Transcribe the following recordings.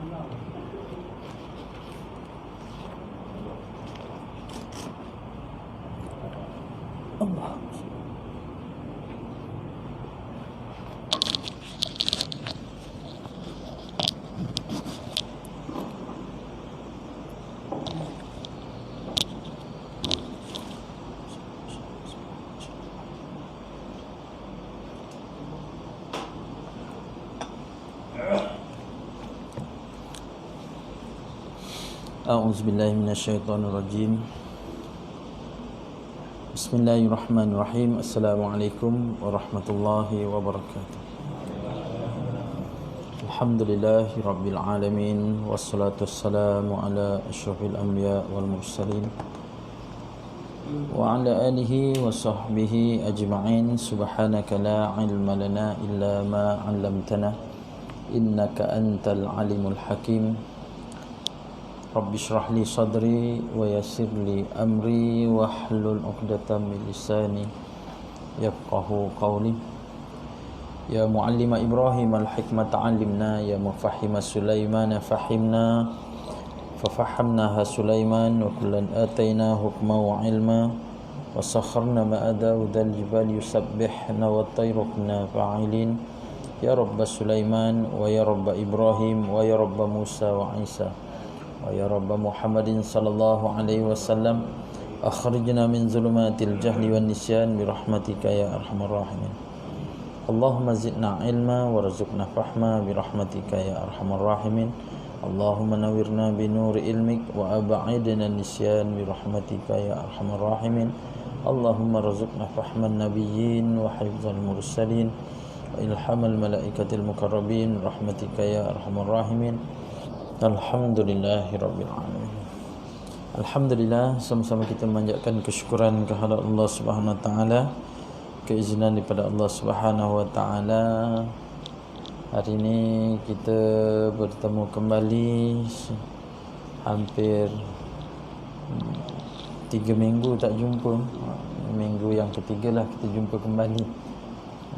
Allah. A'udzubillahi minasyaitonirrajim. Bismillahirrahmanirrahim. Assalamualaikum warahmatullahi wabarakatuh. Alhamdulillahi rabbil alamin, wassalatu wassalamu ala asyrafil anbiya wal mursalin wa ala alihi wa sahbihi ajma'in. Subhanaka la ilma lana illa ma 'allamtana innaka antal alimul hakim. Rabbi shrah li sadri wa yassir li amri wahlul 'uqdatam min lisani yafqahu qawli. Ya muallima Ibrahim al-hikmata 'allimna, ya mufahhima Sulaiman fahimna, fafahamnaha Sulaiman wa kullan atayna hukma wa ilma wa sakharna ma'a Daud al-jibal yusabbihna wa at-tayru kunna fa'ilin. Ya Rabb Sulaiman wa ya Rabb Ibrahim wa ya Rabb Musa wa Isa wa ya Rabb Muhammadin sallallahu alaihi wasallam, akhrijna min zulumatil jahli wan nisyan bi rahmatika ya arhamar rahimin. Allahumma zidna ilma warzuqna fahma bi rahmatika ya arhamar rahimin. Allahumma nawwirna bi nuri ilmik wa ab'idna nisyan bi rahmatika ya arhamar rahimin. Allahumma rzuqna fahman nabiyyin wa hifdzal mursalin wa ilhamal malaikatil muqarrabin rahmatika ya arhamar rahimin. Alhamdulillahirabbil alamin. Alhamdulillah, sama-sama kita memanjatkan kesyukuran kehadrat Allah Subhanahu wa taala, keizinan daripada Allah Subhanahu wa taala. Hari ini kita bertemu kembali, hampir 3 minggu tak jumpa. Minggu yang ketiga lah kita jumpa kembali.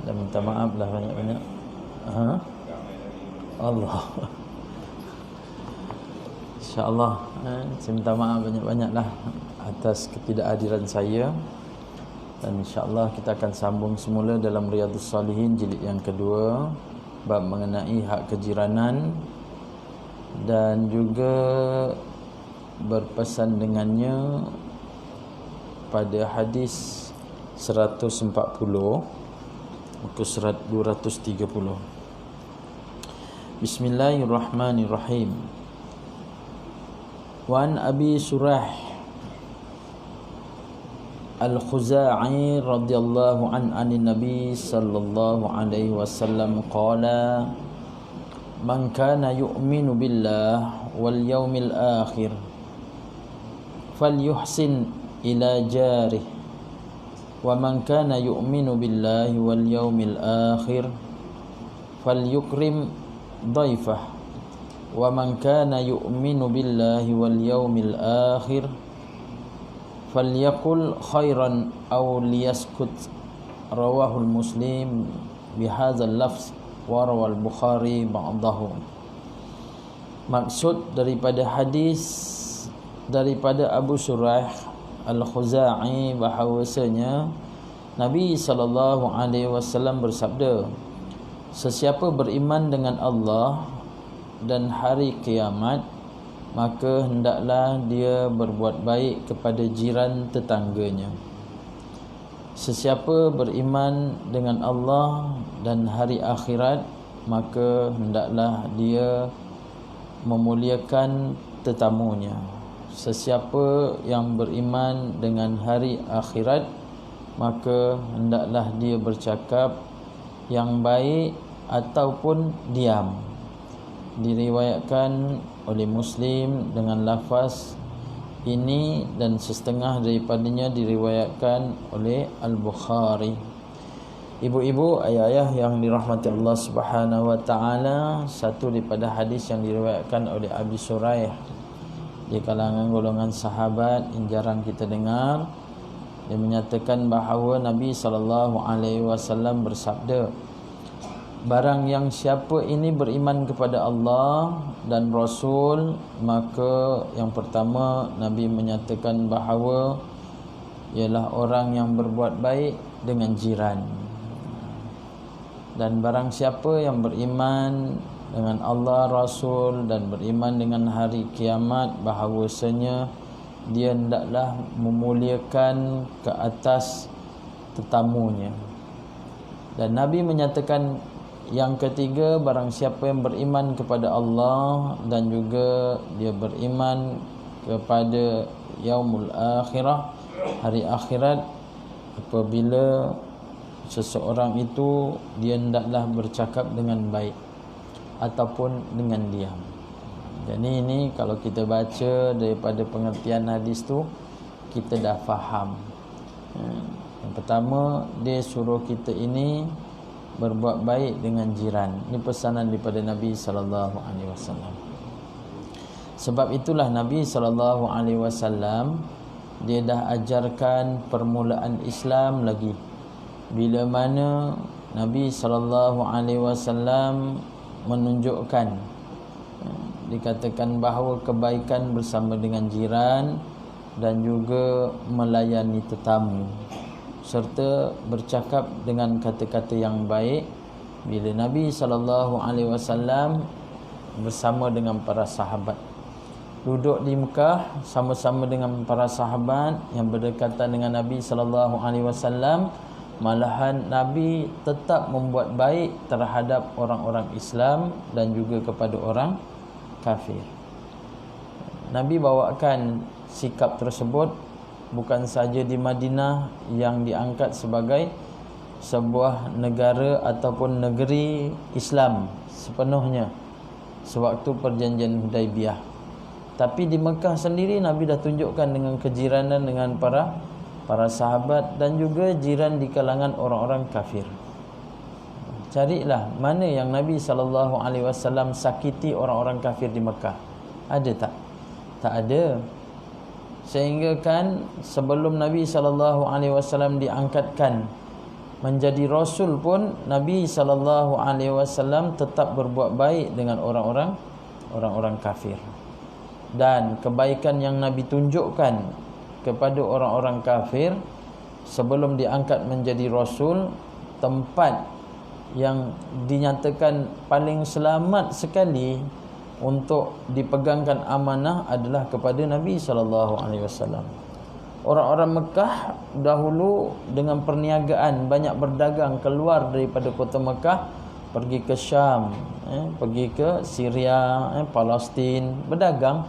Dan minta maaf lah banyak-banyak. Allah. InsyaAllah saya minta maaf banyak-banyak lah atas ketidakhadiran saya. Dan insyaAllah kita akan sambung semula dalam Riyadhus Salihin jilid yang kedua, bab mengenai hak kejiranan, dan juga berpesan dengannya pada hadis 140 muka surat 230. Bismillahirrahmanirrahim. Wan Abi Surah Al-Khuza'i radhiyallahu anin Nabi sallallahu alaihi wasallam qala man kana yu'minu billah wal yawmil akhir falyuhsin ila jarih wa man kana yu'minu billahi wal yawmil akhir falyukrim dhaifah wa man kana yu'minu billahi wal yawmil akhir falyaqul khairan aw liyaskut. Rawahul Muslim bihadzal lafz wa rawal Bukhari ba'dahu. Maksud daripada hadis daripada Abu Surah Al-Khuza'i bahawasanya Nabi sallallahu alaihi wasallam bersabda, sesiapa beriman dengan Allah dan hari kiamat, maka hendaklah dia berbuat baik kepada jiran tetangganya. Sesiapa beriman dengan Allah dan hari akhirat, maka hendaklah dia memuliakan tetamunya. Sesiapa yang beriman dengan hari akhirat, maka hendaklah dia bercakap yang baik ataupun diam. Diriwayatkan oleh Muslim dengan lafaz ini, dan setengah daripadanya diriwayatkan oleh Al-Bukhari. Ibu-ibu, ayah-ayah yang dirahmati Allah Subhanahu wa taala, satu daripada hadis yang diriwayatkan oleh Abi Suraih di kalangan golongan sahabat yang jarang kita dengar, dia menyatakan bahawa Nabi sallallahu alaihi wasallam bersabda, barang yang siapa ini beriman kepada Allah dan Rasul, maka yang pertama Nabi menyatakan bahawa ialah orang yang berbuat baik dengan jiran. Dan barang siapa yang beriman dengan Allah, Rasul dan beriman dengan hari kiamat, bahawasanya dia hendaklah memuliakan ke atas tetamunya. Dan Nabi menyatakan yang ketiga, barang siapa yang beriman kepada Allah dan juga dia beriman kepada yaumul akhirah, hari akhirat, apabila seseorang itu dia hendaklah bercakap dengan baik ataupun dengan diam. Jadi ini kalau kita baca daripada pengertian hadis tu, kita dah faham. Yang pertama, dia suruh kita ini berbuat baik dengan jiran. Ini pesanan daripada Nabi SAW. Sebab itulah Nabi SAW dia dah ajarkan permulaan Islam lagi, bila mana Nabi SAW menunjukkan, dikatakan bahawa kebaikan bersama dengan jiran dan juga melayani tetamu serta bercakap dengan kata-kata yang baik. Bila Nabi SAW bersama dengan para sahabat duduk di Mekah sama-sama dengan para sahabat yang berdekatan dengan Nabi SAW, malahan Nabi tetap membuat baik terhadap orang-orang Islam dan juga kepada orang kafir. Nabi bawakan sikap tersebut bukan saja di Madinah yang diangkat sebagai sebuah negara ataupun negeri Islam sepenuhnya sewaktu perjanjian Hudaibiyah, tapi di Mekah sendiri Nabi dah tunjukkan dengan kejiranan dengan para sahabat dan juga jiran di kalangan orang-orang kafir. Carilah mana yang Nabi SAW sakiti orang-orang kafir di Mekah. Ada tak? Tak ada. Sehingga kan sebelum Nabi SAW diangkatkan menjadi Rasul pun, Nabi SAW tetap berbuat baik dengan orang-orang kafir. Dan kebaikan yang Nabi tunjukkan kepada orang-orang kafir sebelum diangkat menjadi Rasul, tempat yang dinyatakan paling selamat sekali untuk dipegangkan amanah adalah kepada Nabi SAW. Orang-orang Mekah dahulu dengan perniagaan banyak berdagang, keluar daripada kota Mekah pergi ke Syam, pergi ke Syria, Palestin, berdagang.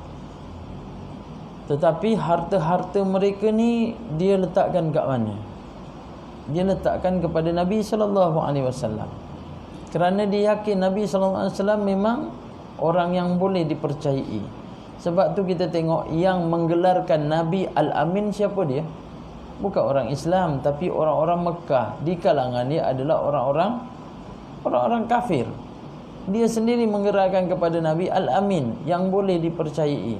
Tetapi harta-harta mereka ni dia letakkan kat mana? Dia letakkan kepada Nabi SAW. Kerana dia yakin Nabi SAW memang orang yang boleh dipercayai. Sebab tu kita tengok yang menggelarkan Nabi Al-Amin siapa dia? Bukan orang Islam, tapi orang-orang Mekah. Di kalangan dia adalah orang-orang kafir. Dia sendiri menggelarkan kepada Nabi Al-Amin, yang boleh dipercayai.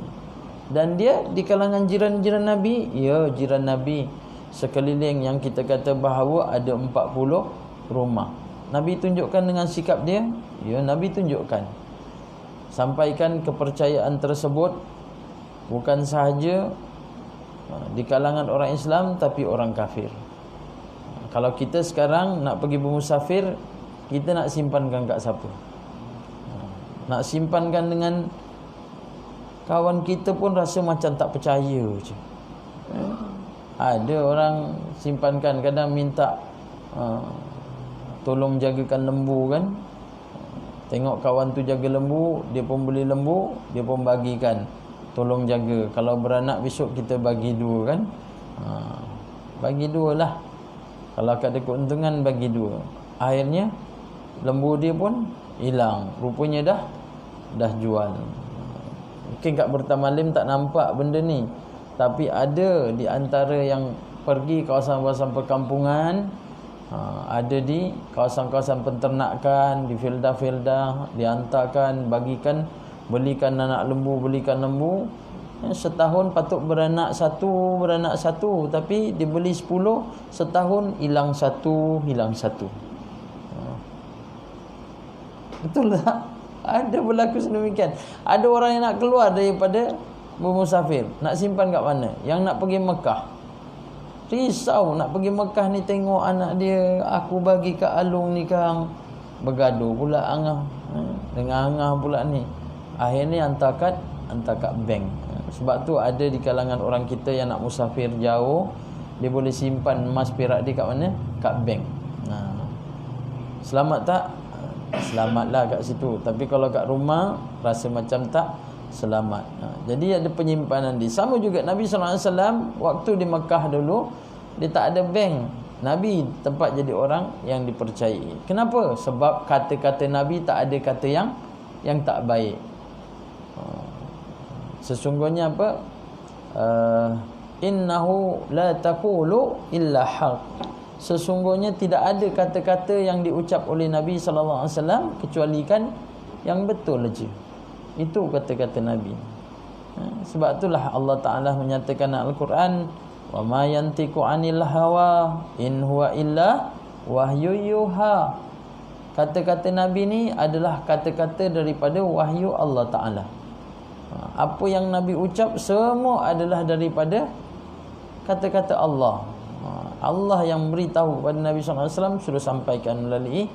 Dan dia di kalangan jiran-jiran Nabi, ya, jiran Nabi sekeliling yang kita kata bahawa ada 40 rumah. Nabi tunjukkan dengan sikap dia, ya, Nabi tunjukkan. Sampaikan kepercayaan tersebut bukan sahaja di kalangan orang Islam, tapi orang kafir. Kalau kita sekarang nak pergi bermusafir, kita nak simpankan kat siapa? Nak simpankan dengan kawan kita pun rasa macam tak percaya je. Ada orang simpankan, kadang minta tolong jagakan lembu kan. Tengok kawan tu jaga lembu, dia pun beli lembu, dia pun bagikan, tolong jaga. Kalau beranak besok kita bagi dua kan. Bagi dua lah. Kalau ada keuntungan bagi dua. Akhirnya lembu dia pun hilang. Rupanya dah jual. Mungkin kat Bertamalim tak nampak benda ni, tapi ada di antara yang pergi kawasan-kawasan perkampungan, ada di kawasan-kawasan penternakan, di filda-filda, dihantarkan, bagikan, belikan anak lembu, belikan lembu. Setahun patut beranak satu, tapi dibeli 10, setahun hilang satu. Betul tak? Ada berlaku sedemikian. Ada orang yang nak keluar daripada bermusafir, nak simpan kat mana? Yang nak pergi Mekah. Risau nak pergi Mekah ni, tengok anak dia, aku bagi kat Alung ni kang. Bergaduh pula angah. Dengan angah pula ni. Akhirnya hantar kat bank. Sebab tu ada di kalangan orang kita yang nak musafir jauh, dia boleh simpan emas perak dia kat mana? Kat bank. Selamat tak? Selamatlah kat situ. Tapi kalau kat rumah rasa macam tak selamat. Jadi ada penyimpanan dia. Sama juga Nabi SAW waktu di Mekah dulu, dia tak ada bank. Nabi tempat jadi orang yang dipercayai. Kenapa? Sebab kata-kata Nabi tak ada kata yang tak baik. Sesungguhnya apa? Innahu la taqulu illa haq. Sesungguhnya tidak ada kata-kata yang diucap oleh Nabi sallallahu alaihi wasallam kecuali kan yang betul saja. Itu kata-kata Nabi. Sebab itulah Allah Taala menyatakan dalam Al-Quran, wa ma yantiqu 'anil hawa in huwa illa wahyu yuha. Kata-kata Nabi ni adalah kata-kata daripada wahyu Allah Taala. Apa yang Nabi ucap semua adalah daripada kata-kata Allah. Allah yang beritahu kepada Nabi SAW, sudah sampaikan melalui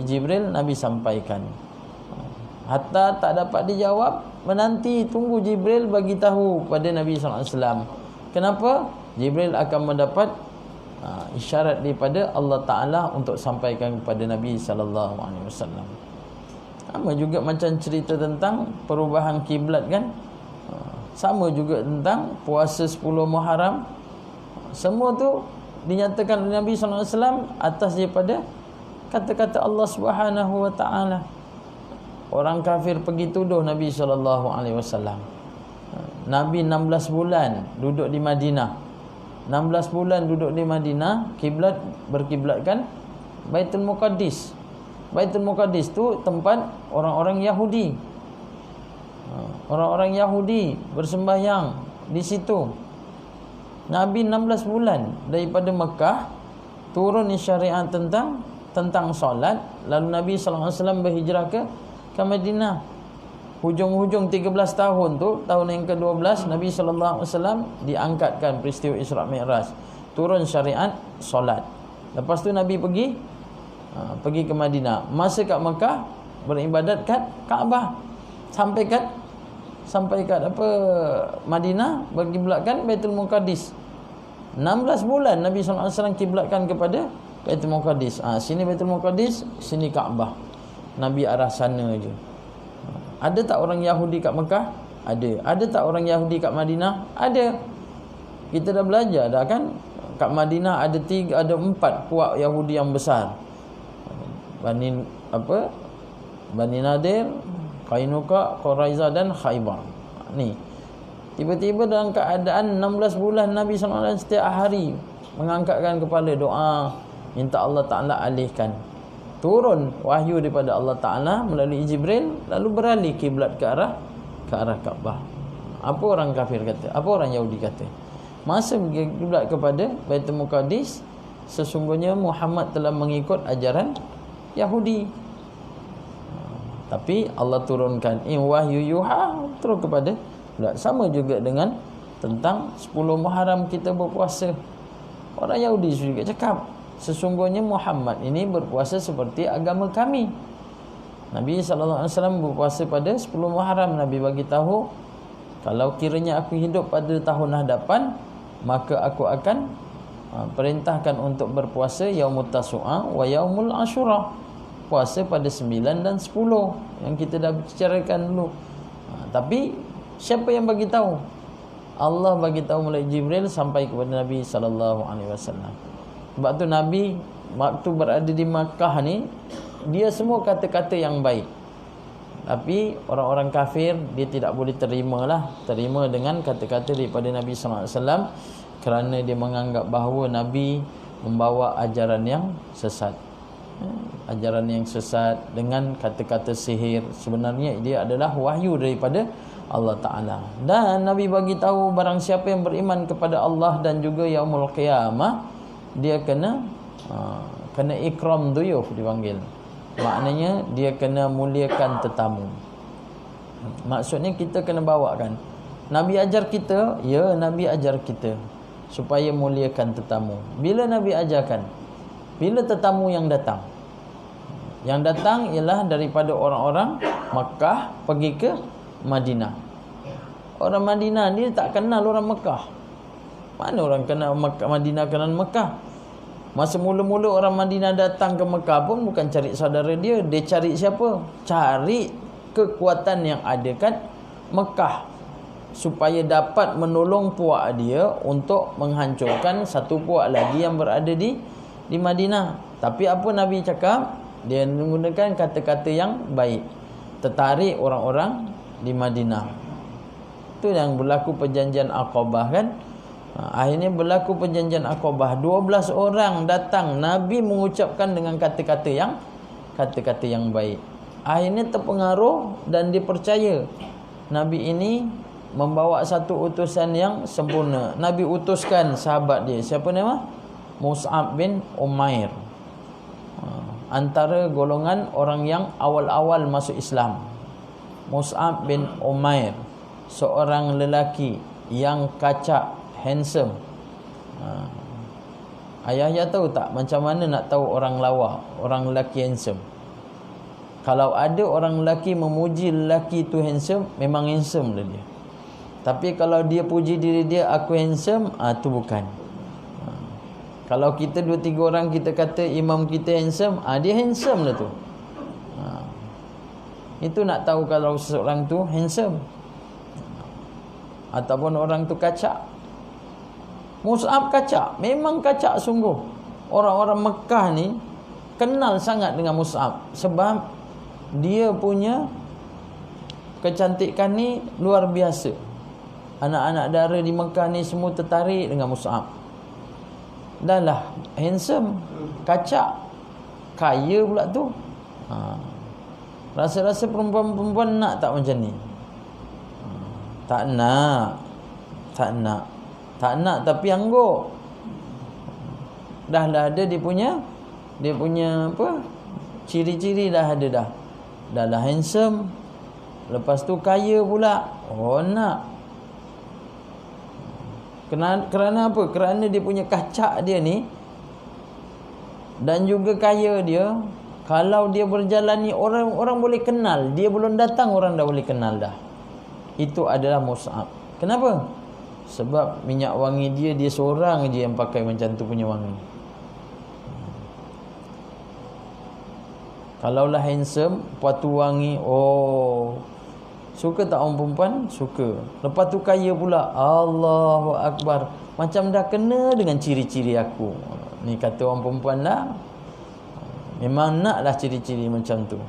Jibril, Nabi sampaikan. Hatta tak dapat dijawab, menanti tunggu Jibril bagi tahu kepada Nabi SAW. Kenapa? Jibril akan mendapat isyarat daripada Allah Ta'ala untuk sampaikan kepada Nabi SAW. Sama juga macam cerita tentang perubahan kiblat kan. Sama juga tentang puasa 10 Muharram. Semua tu dinyatakan oleh Nabi SAW atas daripada kata-kata Allah Subhanahu Wa Taala. Orang kafir pergi tuduh Nabi SAW. Nabi 16 bulan duduk di Madinah. 16 bulan duduk di Madinah, kiblat berkiblatkan Baitul Muqaddis. Baitul Muqaddis tu tempat orang-orang Yahudi. Orang-orang Yahudi bersembahyang di situ. Nabi 16 bulan daripada Mekah turun syariat tentang solat, lalu Nabi sallallahu alaihi wasallam berhijrah ke Madinah. Hujung-hujung 13 tahun tu, tahun yang ke-12 Nabi sallallahu alaihi wasallam diangkatkan peristiwa Isra Mi'raj. Turun syariat solat. Lepas tu Nabi pergi ke Madinah. Masa kat Mekah beribadat kat Kaabah. Sampai kat Madinah berkiblatkan Baitul Muqaddis. 16 bulan Nabi sallallahu alaihi wasallam kiblatkan kepada Baitul Muqaddis. Sini Baitul Muqaddis, sini Kaabah. Nabi arah sana je. Ada tak orang Yahudi kat Mekah? Ada. Ada tak orang Yahudi kat Madinah? Ada. Kita dah belajar dah kan? Kat Madinah ada 4 puak Yahudi yang besar. Bani Nadir, Qainuqa, Quraiza dan Khaybar. Ni. Tiba-tiba dalam keadaan 16 bulan Nabi SAW setiap hari mengangkatkan kepala doa, minta Allah Ta'ala alihkan. Turun wahyu daripada Allah Ta'ala melalui Jibril, lalu beralih kiblat ke arah Kaabah. Apa orang kafir kata? Apa orang Yahudi kata? Masa kiblat kepada Baitul Muqaddis, sesungguhnya Muhammad telah mengikut ajaran Yahudi. Tapi Allah turunkan wahyu yuha terus kepada sama juga dengan tentang 10 Muharram kita berpuasa. Orang Yahudi juga cakap, sesungguhnya Muhammad ini berpuasa seperti agama kami. Nabi SAW berpuasa pada 10 Muharram. Nabi bagi tahu, kalau kiranya aku hidup pada tahun hadapan, maka aku akan perintahkan untuk berpuasa Yaumut Tasu'a wa Yaumul Ashura. Puasa pada 9 dan 10 yang kita dah bicarakan dulu. Tapi siapa yang bagi tahu? Allah bagi tahu melalui Jibril sampai kepada Nabi SAW. Sebab tu Nabi waktu berada di Makkah ni, dia semua kata-kata yang baik. Tapi orang-orang kafir dia tidak boleh terima dengan kata-kata daripada Nabi SAW, kerana dia menganggap bahawa Nabi membawa ajaran yang sesat. Ajaran yang sesat dengan kata-kata sihir. Sebenarnya dia adalah wahyu daripada Allah Ta'ala. Dan Nabi bagi tahu, barang siapa yang beriman kepada Allah dan juga Yaumul Qiyamah, dia kena ikram duyuf dipanggil. Maknanya dia kena muliakan tetamu. Maksudnya kita kena bawakan. Nabi ajar kita, ya Nabi ajar kita supaya muliakan tetamu. Bila Nabi ajarkan? Bila tetamu yang datang. Yang datang ialah daripada orang-orang Makkah pergi ke Madinah. Orang Madinah ni tak kenal orang Makkah. Mana orang kenal Madinah kenal Makkah? Masa mula-mula orang Madinah datang ke Makkah pun bukan cari saudara dia. Dia cari siapa? Cari kekuatan yang ada kat Makkah, supaya dapat menolong puak dia untuk menghancurkan satu puak lagi yang berada di Madinah. Tapi apa Nabi cakap? Dia menggunakan kata-kata yang baik. Tertarik orang-orang di Madinah. Itu yang berlaku perjanjian Aqabah kan. Akhirnya berlaku perjanjian Aqabah. 12 orang datang. Nabi mengucapkan dengan kata-kata yang baik. Akhirnya terpengaruh dan dipercaya. Nabi ini membawa satu utusan yang sempurna. Nabi utuskan sahabat dia. Siapa nama? Mus'ab bin Umair. Antara golongan orang yang awal-awal masuk Islam. Mus'ab bin Umair, seorang lelaki yang kacak, handsome. Ayah tahu tak macam mana nak tahu orang lawa, orang lelaki handsome? Kalau ada orang lelaki memuji lelaki tu handsome, memang handsome lah dia. Tapi kalau dia puji diri dia, aku handsome, tu bukan. Kalau kita 2-3 orang kita kata imam kita handsome, dia handsome lah tu. Itu nak tahu kalau seseorang tu handsome ataupun orang tu kacak. Mus'ab kacak, memang kacak sungguh. Orang-orang Mekah ni kenal sangat dengan Mus'ab sebab dia punya kecantikan ni luar biasa. Anak-anak dara di Mekah ni semua tertarik dengan Mus'ab. Dah lah handsome, kacak, kaya pula tu. Rasa-rasa perempuan-perempuan nak tak macam ni? Tak nak. Tak nak tapi angguk. Dah lah ada dia punya apa? Ciri-ciri dah ada dah. Dah lah handsome. Lepas tu kaya pula. Nak. Kerana apa? Kerana dia punya kacak dia ni dan juga kaya dia. Kalau dia berjalan ni orang boleh kenal. Dia belum datang orang dah boleh kenal dah. Itu adalah Mus'ab. Kenapa? Sebab minyak wangi dia seorang je yang pakai macam tu punya wangi. Kalaulah handsome, patu wangi, suka tak orang perempuan? Suka. Lepas tu kaya pula. Allahu Akbar. Macam dah kena dengan ciri-ciri aku. Ni kata orang perempuan lah. Memang naklah ciri-ciri macam tu.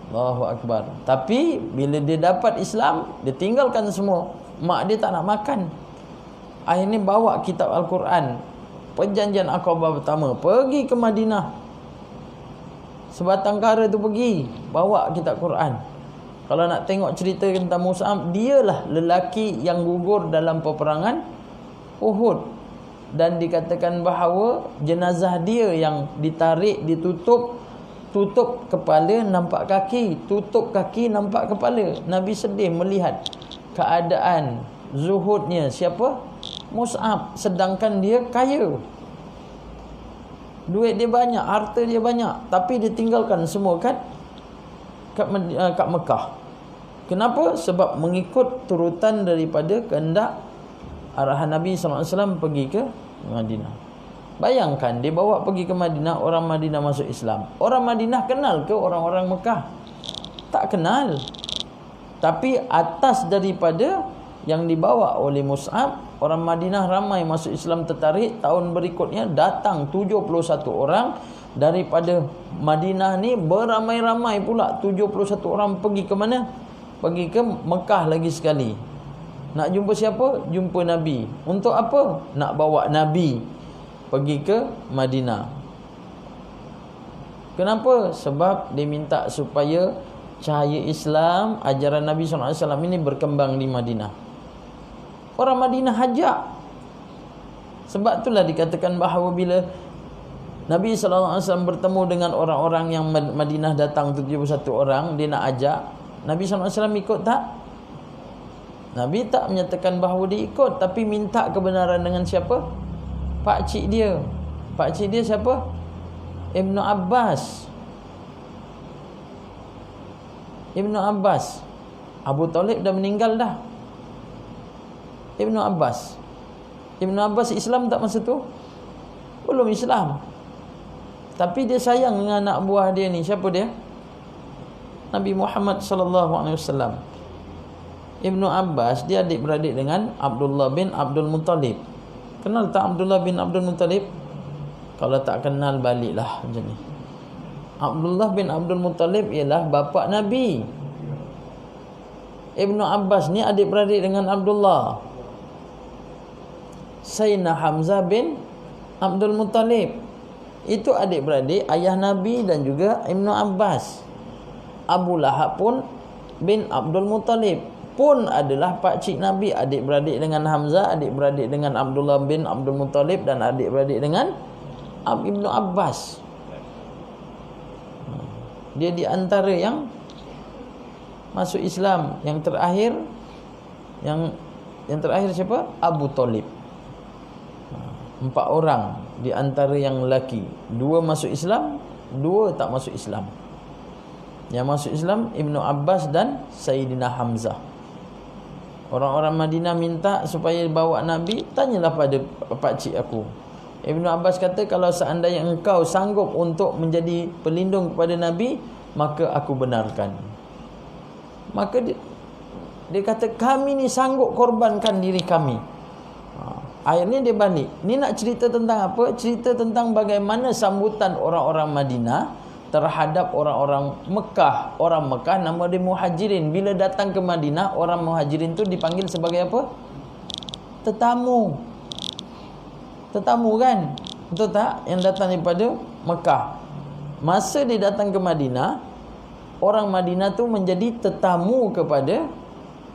Allahu Akbar. Tapi bila dia dapat Islam, dia tinggalkan semua. Mak dia tak nak makan. Akhirnya bawa kitab Al-Quran, perjanjian Aqabah pertama, pergi ke Madinah. Sebatang kara tu pergi, bawa kitab Quran. Kalau nak tengok cerita tentang Mus'ab, dialah lelaki yang gugur dalam peperangan Uhud. Dan dikatakan bahawa jenazah dia yang ditarik, ditutup, tutup kepala nampak kaki, tutup kaki nampak kepala. Nabi sedih melihat keadaan zuhudnya siapa? Mus'ab. Sedangkan dia kaya, duit dia banyak, harta dia banyak, tapi dia tinggalkan semua kat Mekah. Kenapa? Sebab mengikut turutan daripada kehendak arahan Nabi SAW pergi ke Madinah. Bayangkan dia bawa pergi ke Madinah, orang Madinah masuk Islam. Orang Madinah kenal ke orang-orang Mekah? Tak kenal. Tapi atas daripada yang dibawa oleh Mus'ab, orang Madinah ramai masuk Islam, tertarik. Tahun berikutnya datang 71 orang daripada Madinah ni, beramai-ramai pula 71 orang pergi ke mana? Pergi ke Mekah lagi sekali. Nak jumpa siapa? Jumpa Nabi. Untuk apa? Nak bawa Nabi pergi ke Madinah. Kenapa? Sebab dia minta supaya cahaya Islam, ajaran Nabi SAW ini berkembang di Madinah. Orang Madinah hajak. Sebab itulah dikatakan bahawa bila Nabi SAW bertemu dengan orang-orang yang Madinah datang 71 orang. Dia nak ajak. Nabi SAW ikut tak? Nabi tak menyatakan bahawa dia ikut, tapi minta kebenaran dengan siapa? Pakcik dia. Pakcik dia siapa? Ibnu Abbas. Ibnu Abbas. Abu Talib dah meninggal dah. Ibnu Abbas. Ibnu Abbas Islam tak masa tu? Belum Islam. Tapi dia sayang dengan anak buah dia ni. Siapa dia? Nabi Muhammad sallallahu alaihi wasallam. Ibnu Abbas dia adik-beradik dengan Abdullah bin Abdul Muttalib. Kenal tak Abdullah bin Abdul Muttalib? Kalau tak kenal baliklah macam ni. Abdullah bin Abdul Muttalib ialah bapa Nabi. Ibnu Abbas ni adik-beradik dengan Abdullah. Sayyidina Hamzah bin Abdul Muttalib. Itu adik-beradik ayah Nabi dan juga Ibnu Abbas. Abu Lahab pun bin Abdul Muttalib pun adalah pakcik Nabi, adik-beradik dengan Hamzah, adik-beradik dengan Abdullah bin Abdul Muttalib dan adik-beradik dengan Ibnu Abbas. Dia di antara yang masuk Islam. Yang terakhir yang terakhir siapa? Abu Talib. 4 orang di antara yang lelaki. 2 masuk Islam, 2 tak masuk Islam. Yang masuk Islam Ibnu Abbas dan Sayyidina Hamzah. Orang-orang Madinah minta supaya bawa Nabi. Tanyalah pada pakcik aku. Ibnu Abbas kata, kalau seandainya engkau sanggup untuk menjadi pelindung kepada Nabi, maka aku benarkan. Maka dia kata, kami ni sanggup korbankan diri kami. Akhirnya dia balik. Ni nak cerita tentang apa? Cerita tentang bagaimana sambutan orang-orang Madinah terhadap orang-orang Mekah. Orang Mekah nama dia Muhajirin. Bila datang ke Madinah, orang Muhajirin tu dipanggil sebagai apa? Tetamu. Tetamu kan? Betul tak? Yang datang daripada Mekah. Masa dia datang ke Madinah, orang Madinah tu menjadi tetamu kepada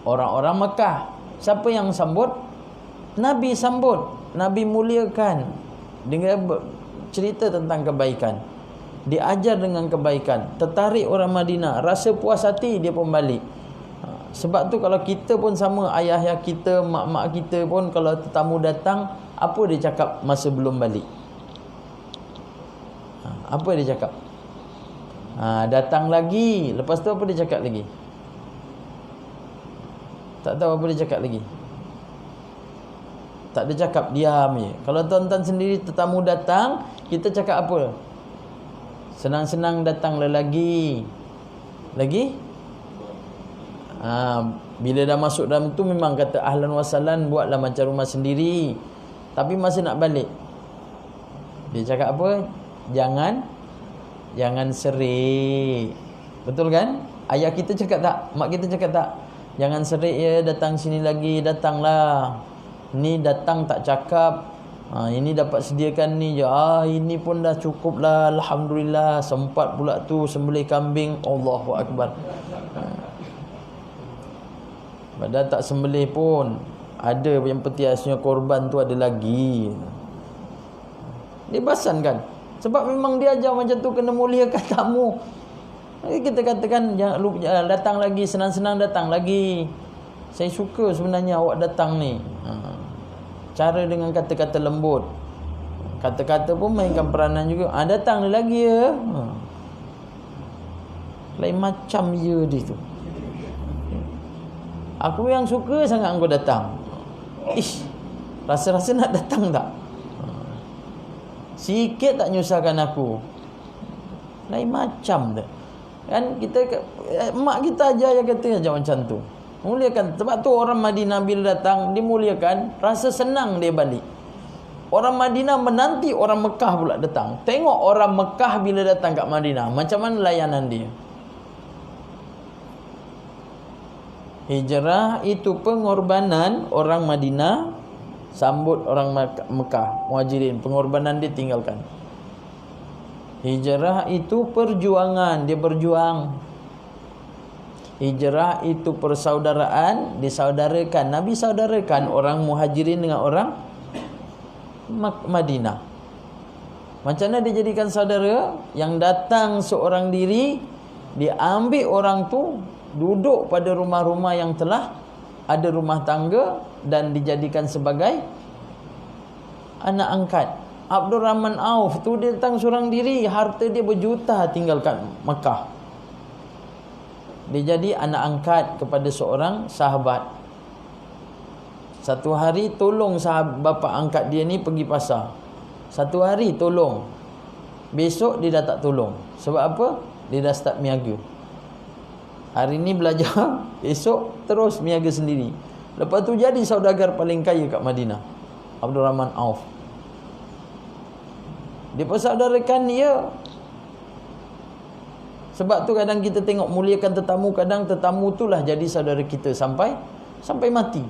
orang-orang Mekah. Siapa yang sambut? Nabi sambut. Nabi muliakan dengan cerita tentang kebaikan. Diajar dengan kebaikan. Tertarik orang Madinah, rasa puas hati, dia pun balik. Sebab tu kalau kita pun sama, ayah-ayah kita, mak-mak kita pun kalau tetamu datang, apa dia cakap masa belum balik? Apa dia cakap? Datang lagi. Lepas tu apa dia cakap lagi? Tak tahu apa dia cakap lagi. Tak ada cakap, diam je. Kalau tuan-tuan sendiri tetamu datang, kita cakap apa? Senang-senang datanglah lagi. Lagi? Bila dah masuk dalam tu memang kata ahlan wa sahlan, buatlah macam rumah sendiri. Tapi masa nak balik, dia cakap apa? Jangan serik. Betul kan? Ayah kita cakap tak? Mak kita cakap tak? Jangan serik ya, datang sini lagi, datanglah. Ni datang tak cakap, ini dapat sediakan ni je. Ini pun dah cukup lah, alhamdulillah. Sempat pula tu sembelih kambing. Allahu Akbar. Padahal tak sembelih pun, ada yang peti asnya korban tu ada lagi. Dia basankan. Sebab memang dia ajar macam tu, kena muliakan tamu. Kita katakan jangan datang lagi, senang-senang datang lagi. Saya suka sebenarnya awak datang ni. Cara dengan kata-kata lembut. Kata-kata pun mainkan peranan juga. Datang lagi ya. Lain macam ya dia tu. Aku yang suka sangat engkau datang. Rasa-rasa nak datang tak? Sikit tak nyusahkan aku. Lain macam tu. Kan kita, mak kita aja yang kata aja macam tu. Muliakan. Sebab tu orang Madinah bila datang, dimuliakan, rasa senang dia balik. Orang Madinah menanti orang Mekah pula datang. Tengok orang Mekah bila datang kat Madinah, macam mana layanan dia. Hijrah itu pengorbanan orang Madinah sambut orang Mekah, Muhajirin. Pengorbanan dia tinggalkan. Hijrah itu perjuangan, dia berjuang. Hijrah itu persaudaraan, disaudarakan. Nabi saudarakan orang Muhajirin dengan orang Madinah. Macam mana dia jadikan saudara? Yang datang seorang diri, dia ambil orang tu, duduk pada rumah-rumah yang telah ada rumah tangga, dan dijadikan sebagai anak angkat. Abdul Rahman Auf tu dia datang seorang diri, harta dia berjuta tinggal kat Mekah. Dia jadi anak angkat kepada seorang sahabat. Satu hari tolong sahabat bapa angkat dia ni pergi pasar. Satu hari tolong. Besok dia dah tak tolong. Sebab apa? Dia dah start miaga. Hari ni belajar, esok terus miaga sendiri. Lepas tu jadi saudagar paling kaya kat Madinah, Abdul Rahman Auf. Dia persaudarakan dia. Sebab tu kadang kita tengok muliakan tetamu, kadang tetamu itulah jadi saudara kita sampai mati.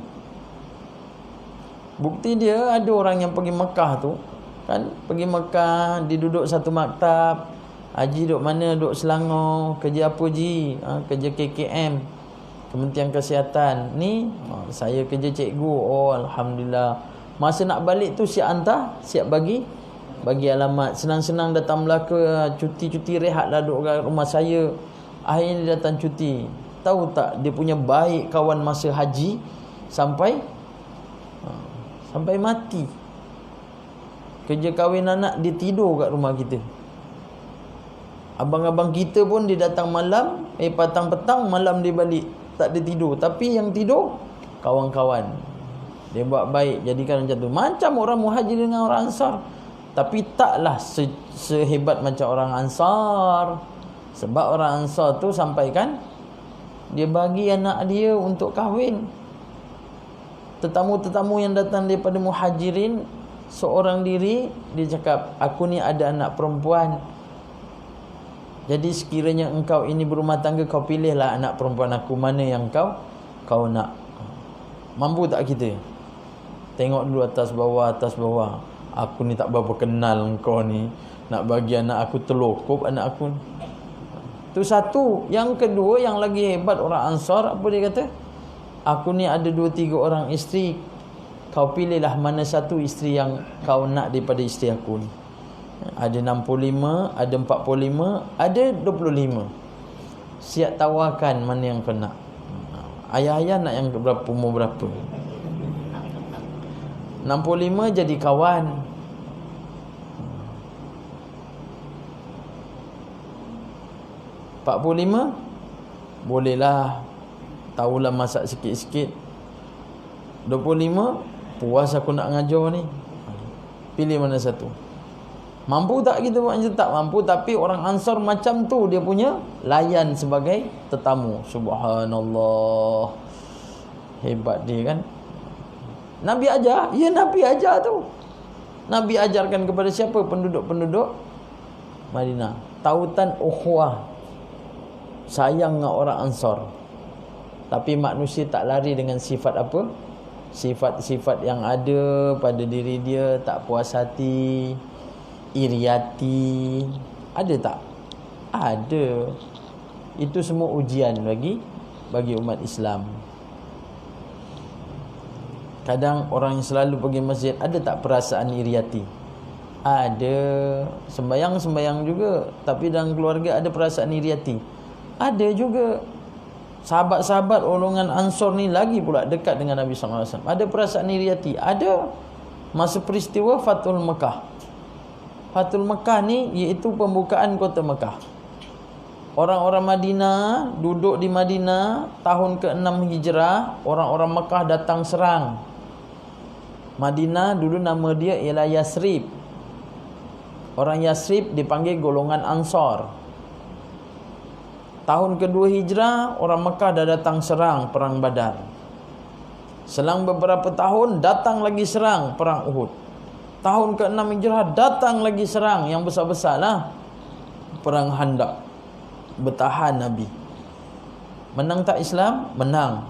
Bukti dia, ada orang yang pergi Mekah tu kan, pergi Mekah, dia duduk satu maktab. Haji duduk mana? Duduk Selangor. Kerja apa Ji? Kerja KKM, Kementerian Kesihatan. Ni saya kerja cikgu. Oh alhamdulillah. Masa nak balik tu siap hantar, siap bagi alamat. Senang-senang datang Melaka, cuti-cuti rehat lah duduk kat rumah saya. Akhirnya dia datang cuti. Tahu tak, dia punya baik kawan masa haji sampai mati. Kerja kahwin anak, dia tidur kat rumah kita. Abang-abang kita pun dia datang malam, petang-petang, malam dia balik. Tak ada tidur. Tapi yang tidur kawan-kawan. Dia buat baik, jadikan macam tu. Macam orang Muhajir dengan orang Ansar. Tapi taklah sehebat macam orang Ansar. Sebab orang Ansar tu sampaikan, dia bagi anak dia untuk kahwin. Tetamu-tetamu yang datang daripada Muhajirin, seorang diri, dia cakap, aku ni ada anak perempuan. Jadi sekiranya engkau ini berumah tangga, kau pilihlah anak perempuan aku, mana yang kau nak. Mampu tak kita? Tengok dulu atas bawah. Aku ni tak berapa kenal engkau ni, nak bagi anak aku terlokup anak aku. Tu satu. Yang kedua, yang lagi hebat orang Ansar, apa dia kata? Aku ni ada 2-3 orang isteri. Kau pilihlah mana satu isteri yang kau nak daripada isteri aku ni. Ada 65, ada 45, ada 25. Siap tawarkan mana yang kau nak. Ayah-ayah nak yang berapa, umur berapa? 65 jadi kawan. 45 bolehlah, tahulah masak sikit-sikit. 25 puas aku nak ngajar ni. Pilih mana satu. Mampu tak kita buat macam? Tak mampu. Tapi orang Ansar macam tu, dia punya layan sebagai tetamu. Subhanallah, hebat dia kan. Nabi ajar. Ya, Nabi ajar tu. Nabi ajarkan kepada siapa? Penduduk-penduduk Madinah. Tautan ukhuwah, sayang dengan orang Ansar. Tapi manusia tak lari dengan sifat apa? Sifat-sifat yang ada pada diri dia. Tak puas hati, iri hati. Ada tak? Ada. Itu semua ujian bagi umat Islam. Kadang orang yang selalu pergi masjid, ada tak perasaan iri hati? Ada. Sembayang juga, tapi dalam keluarga ada perasaan iri hati. Ada juga. Sahabat-sahabat golongan Ansar ni lagi pula dekat dengan Nabi SAW. Ada perasaan iri hati? Ada. Masa peristiwa Fathul Mekah. Fathul Mekah ni iaitu pembukaan kota Mekah. Orang-orang Madinah duduk di Madinah tahun ke-6 Hijrah. Orang-orang Mekah datang serang Madinah. Dulu nama dia ialah Yasrib. Orang Yasrib dipanggil golongan Ansar. Tahun kedua Hijrah, orang Mekah dah datang serang perang Badar. Selang beberapa tahun datang lagi serang perang Uhud. Tahun ke-6 Hijrah datang lagi serang yang besar-besar lah, perang Khandaq. Bertahan Nabi. Menang tak Islam? Menang.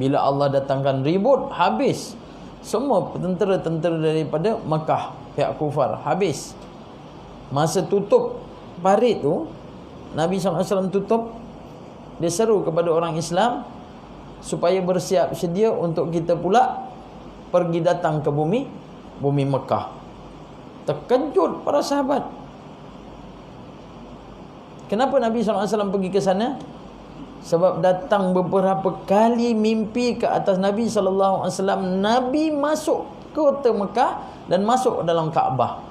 Bila Allah datangkan ribut, habis. Semua tentera-tentera daripada Mekah, pihak kufar, habis. Masa tutup parit tu, Nabi SAW tutup, dia seru kepada orang Islam supaya bersiap sedia untuk kita pula pergi datang ke bumi Mekah. Terkejut para sahabat. Kenapa Nabi SAW pergi ke sana? Sebab datang beberapa kali mimpi ke atas Nabi SAW. Nabi masuk kota Mekah dan masuk dalam Kaabah.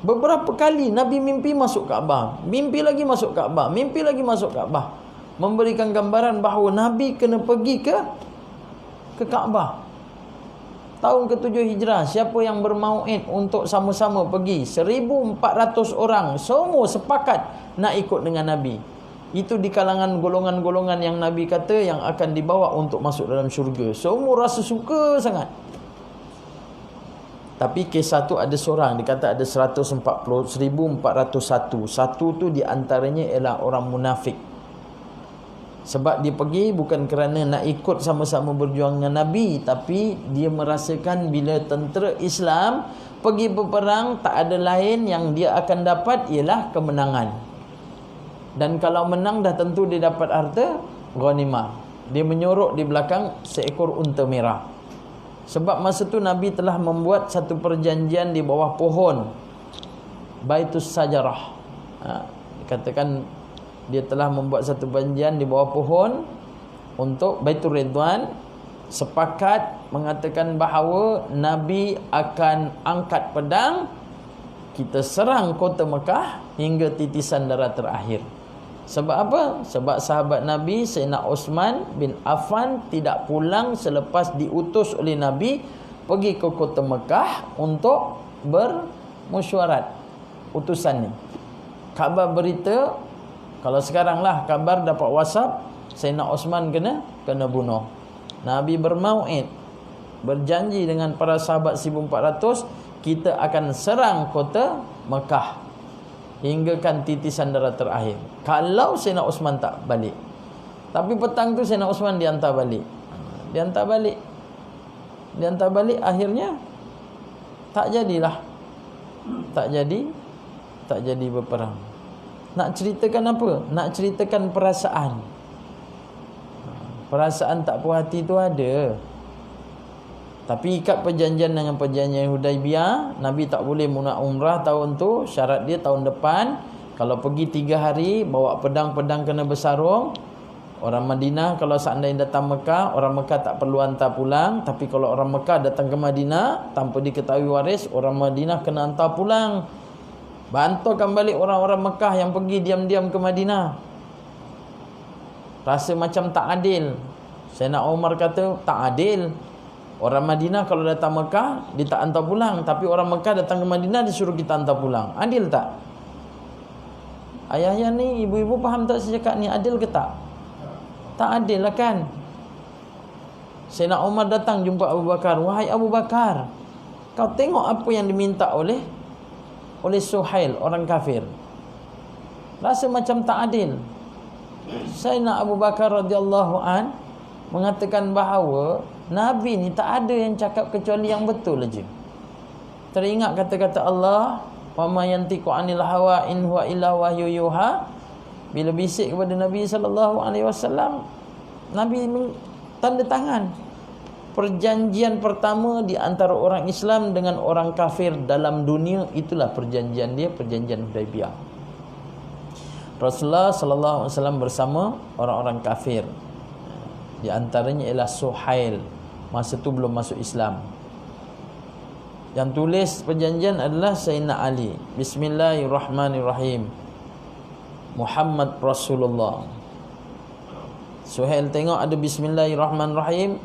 Beberapa kali Nabi mimpi masuk Kaabah, mimpi lagi masuk Kaabah, mimpi lagi masuk Kaabah, memberikan gambaran bahawa Nabi kena pergi ke Kaabah. Tahun ke-7 Hijrah, siapa yang bermau'id untuk sama-sama pergi? 1,400 orang, semua sepakat nak ikut dengan Nabi. Itu di kalangan golongan-golongan yang Nabi kata yang akan dibawa untuk masuk dalam syurga. Semua rasa suka sangat. Tapi kisah tu ada seorang, dikata ada 1,401. Satu tu di antaranya ialah orang munafik. Sebab dia pergi bukan kerana nak ikut sama-sama berjuang dengan Nabi, tapi dia merasakan bila tentera Islam pergi berperang, tak ada lain yang dia akan dapat ialah kemenangan. Dan kalau menang dah tentu dia dapat harta ghanimah. Dia menyorok di belakang seekor unta merah. Sebab masa tu Nabi telah membuat satu perjanjian di bawah pohon Baitus Sajarah. Dikatakan dia telah membuat satu perjanjian di bawah pohon untuk Baitur Ridwan, sepakat mengatakan bahawa Nabi akan angkat pedang, kita serang kota Mekah hingga titisan darah terakhir. Sebab apa? Sebab sahabat Nabi Sayyidina Uthman bin Affan tidak pulang selepas diutus oleh Nabi pergi ke kota Mekah untuk bermesyuarat utusan ni. Khabar berita, kalau sekarang lah kabar dapat WhatsApp, Sayyidina Uthman kena bunuh. Nabi bermau'id, berjanji dengan para sahabat 1,400, kita akan serang kota Mekah hinggakan titisan darah terakhir. Kalau Sayyidina Uthman tak balik. Tapi petang tu Sayyidina Uthman dihantar balik. Dihantar balik, akhirnya tak jadilah. Tak jadi berperang. Nak ceritakan apa? Nak ceritakan perasaan. Perasaan tak puas hati tu ada. Tapi ikat perjanjian dengan perjanjian Hudaibiyah, Nabi tak boleh nak umrah tahun tu. Syarat dia tahun depan, kalau pergi 3 hari, bawa pedang-pedang kena bersarung. Orang Madinah kalau seandainya datang Mekah, orang Mekah tak perlu hantar pulang. Tapi kalau orang Mekah datang ke Madinah tanpa diketahui waris, orang Madinah kena hantar pulang. Bantukan balik orang-orang Mekah yang pergi diam-diam ke Madinah. Rasa macam tak adil. Sayyidina Umar kata tak adil. Orang Madinah kalau datang Mekah, dia tak hantar pulang. Tapi orang Mekah datang ke Madinah, disuruh kita hantar pulang. Adil tak? Ayah-ayah ni, ibu-ibu faham tak saya cakap ni? Adil ke tak? Tak adil lah kan? Sayyidina Umar datang jumpa Abu Bakar. Wahai Abu Bakar, kau tengok apa yang diminta oleh Suhail, orang kafir. Rasa macam tak adil. Sayyidina Abu Bakar radhiyallahu an mengatakan bahawa Nabi ni tak ada yang cakap kecuali yang betul aja. Teringat kata-kata Allah, wa ma yantiqu 'anil hawa in huwa illa wahyu yuha. Bila bisik kepada Nabi sallallahu alaihi wasallam, Nabi tanda tangan perjanjian pertama di antara orang Islam dengan orang kafir dalam dunia. Itulah perjanjian dia, perjanjian Hudaibiyah. Rasulullah sallallahu alaihi wasallam bersama orang-orang kafir. Di antaranya ialah Suhail. Masa tu belum masuk Islam. Yang tulis perjanjian adalah Sayyidina Ali. Bismillahirrahmanirrahim. Muhammad Rasulullah. Suhail tengok ada Bismillahirrahmanirrahim.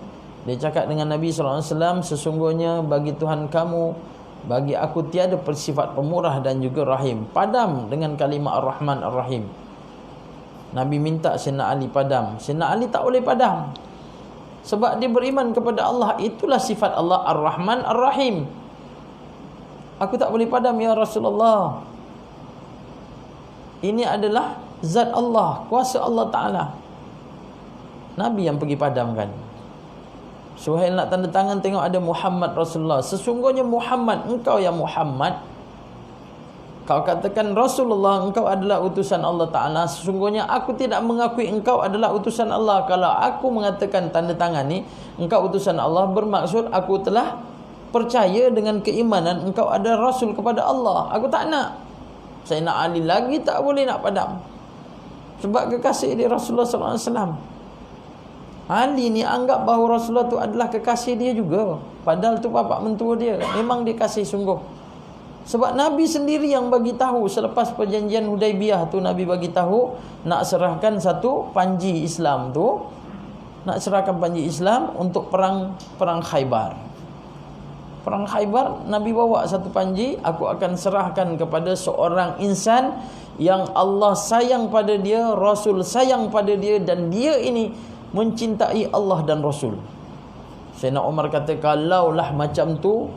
Dia cakap dengan Nabi SAW, sesungguhnya bagi Tuhan kamu, bagi aku tiada bersifat pemurah dan juga rahim. Padam dengan kalimah Ar-Rahman Ar-Rahim. Nabi minta Sayyidina Ali padam. Sayyidina Ali tak boleh padam. Sebab dia beriman kepada Allah. Itulah sifat Allah Ar-Rahman Ar-Rahim. Aku tak boleh padam ya Rasulullah. Ini adalah zat Allah, kuasa Allah Ta'ala. Nabi yang pergi padamkan. Suhail nak tanda tangan, tengok ada Muhammad Rasulullah. Sesungguhnya Muhammad, engkau ya Muhammad. Kau katakan Rasulullah, engkau adalah utusan Allah Ta'ala. Sesungguhnya aku tidak mengakui engkau adalah utusan Allah. Kalau aku mengatakan tanda tangan ni, engkau utusan Allah, bermaksud aku telah percaya dengan keimanan engkau ada Rasul kepada Allah. Aku tak nak. Saya nak Ali lagi tak boleh nak padam. Sebab kekasih dia Rasulullah SAW. Ali ni anggap bahawa Rasulullah tu adalah kekasih dia juga. Padahal tu bapa mentua dia. Memang dia kasih sungguh. Sebab Nabi sendiri yang bagi tahu selepas perjanjian Hudaibiyah tu, Nabi bagi tahu nak serahkan satu panji Islam tu. Nak serahkan panji Islam untuk perang Khaybar. Perang Khaybar, Nabi bawa satu panji, aku akan serahkan kepada seorang insan yang Allah sayang pada dia, Rasul sayang pada dia, dan dia ini mencintai Allah dan Rasul. Sayyidina Umar kata, kalaulah macam tu,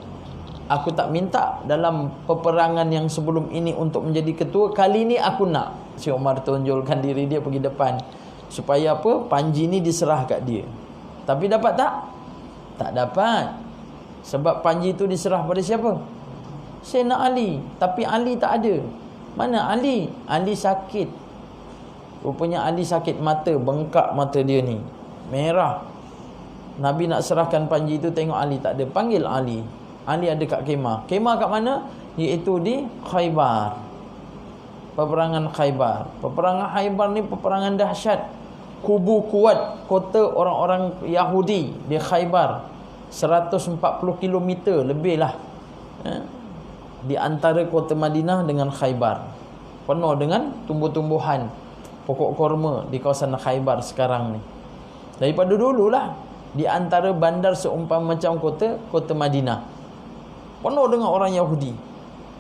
aku tak minta dalam peperangan yang sebelum ini untuk menjadi ketua. Kali ni aku nak. Si Umar tunjulkan diri dia pergi depan. Supaya apa? Panji ni diserah kat dia. Tapi dapat tak? Tak dapat. Sebab panji tu diserah pada siapa? Sayyidina Ali. Tapi Ali tak ada. Mana Ali? Ali sakit. Rupanya Ali sakit mata. Bengkak mata dia ni, merah. Nabi nak serahkan panji tu, tengok Ali tak ada. Panggil Ali. Ali ada kat kemah. Kemah kat mana? Iaitu di Khaybar. Peperangan Khaybar. Peperangan Khaybar ni peperangan dahsyat. Kubu kuat kota orang-orang Yahudi di Khaybar, 140 km lebih lah, di antara kota Madinah dengan Khaybar. Penuh dengan tumbuh-tumbuhan, pokok korma di kawasan Khaybar sekarang ni. Daripada dululah, di antara bandar seumpama macam kota Madinah, penuh dengan orang Yahudi.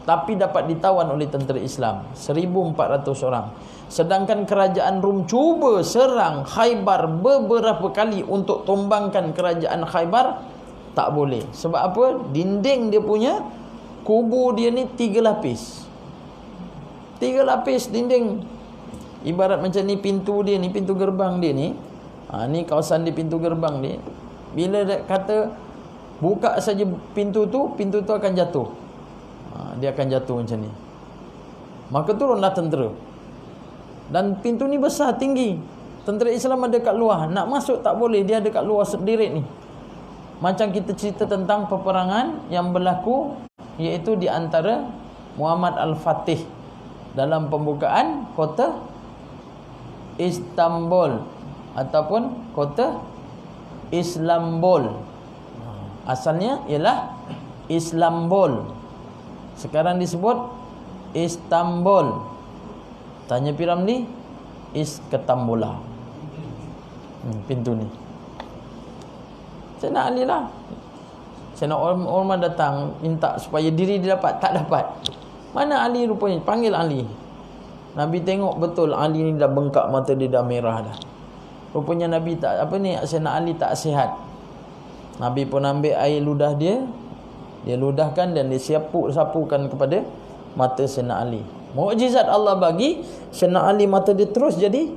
Tapi dapat ditawan oleh tentera Islam, 1,400 orang. Sedangkan kerajaan Rom cuba serang Khaybar beberapa kali untuk tumbangkan kerajaan Khaybar. Tak boleh. Sebab apa? Dinding dia punya, kubu dia ni 3 lapis. 3 lapis dinding. Ibarat macam ni pintu dia ni, pintu gerbang dia ni. Ni kawasan di pintu gerbang dia. Bila dia kata buka saja pintu tu akan jatuh. Dia akan jatuh macam ni. Maka turunlah tentera. Dan pintu ni besar, tinggi. Tentera Islam ada kat luar. Nak masuk tak boleh, dia ada kat luar sendiri ni. Macam kita cerita tentang peperangan yang berlaku, iaitu di antara Muhammad Al-Fatih dalam pembukaan kota Istanbul ataupun kota Islambol. Asalnya ialah Islambol, sekarang disebut Istanbul. Tanya Piramli, Ketambola. Pintu ni Sayyidina Ali lah. Sayyidina Umar datang minta supaya diri dia dapat. Tak dapat. Mana Ali rupanya? Panggil Ali. Nabi tengok betul Ali ni dah bengkak, mata dia dah merah dah. Rupanya Nabi tak, Sayyidina Ali tak sihat. Nabi pun ambil air ludah dia, dia ludahkan dan dia sapukan kepada mata Sayyidina Ali. Mukjizat Allah bagi Sayyidina Ali, mata dia terus jadi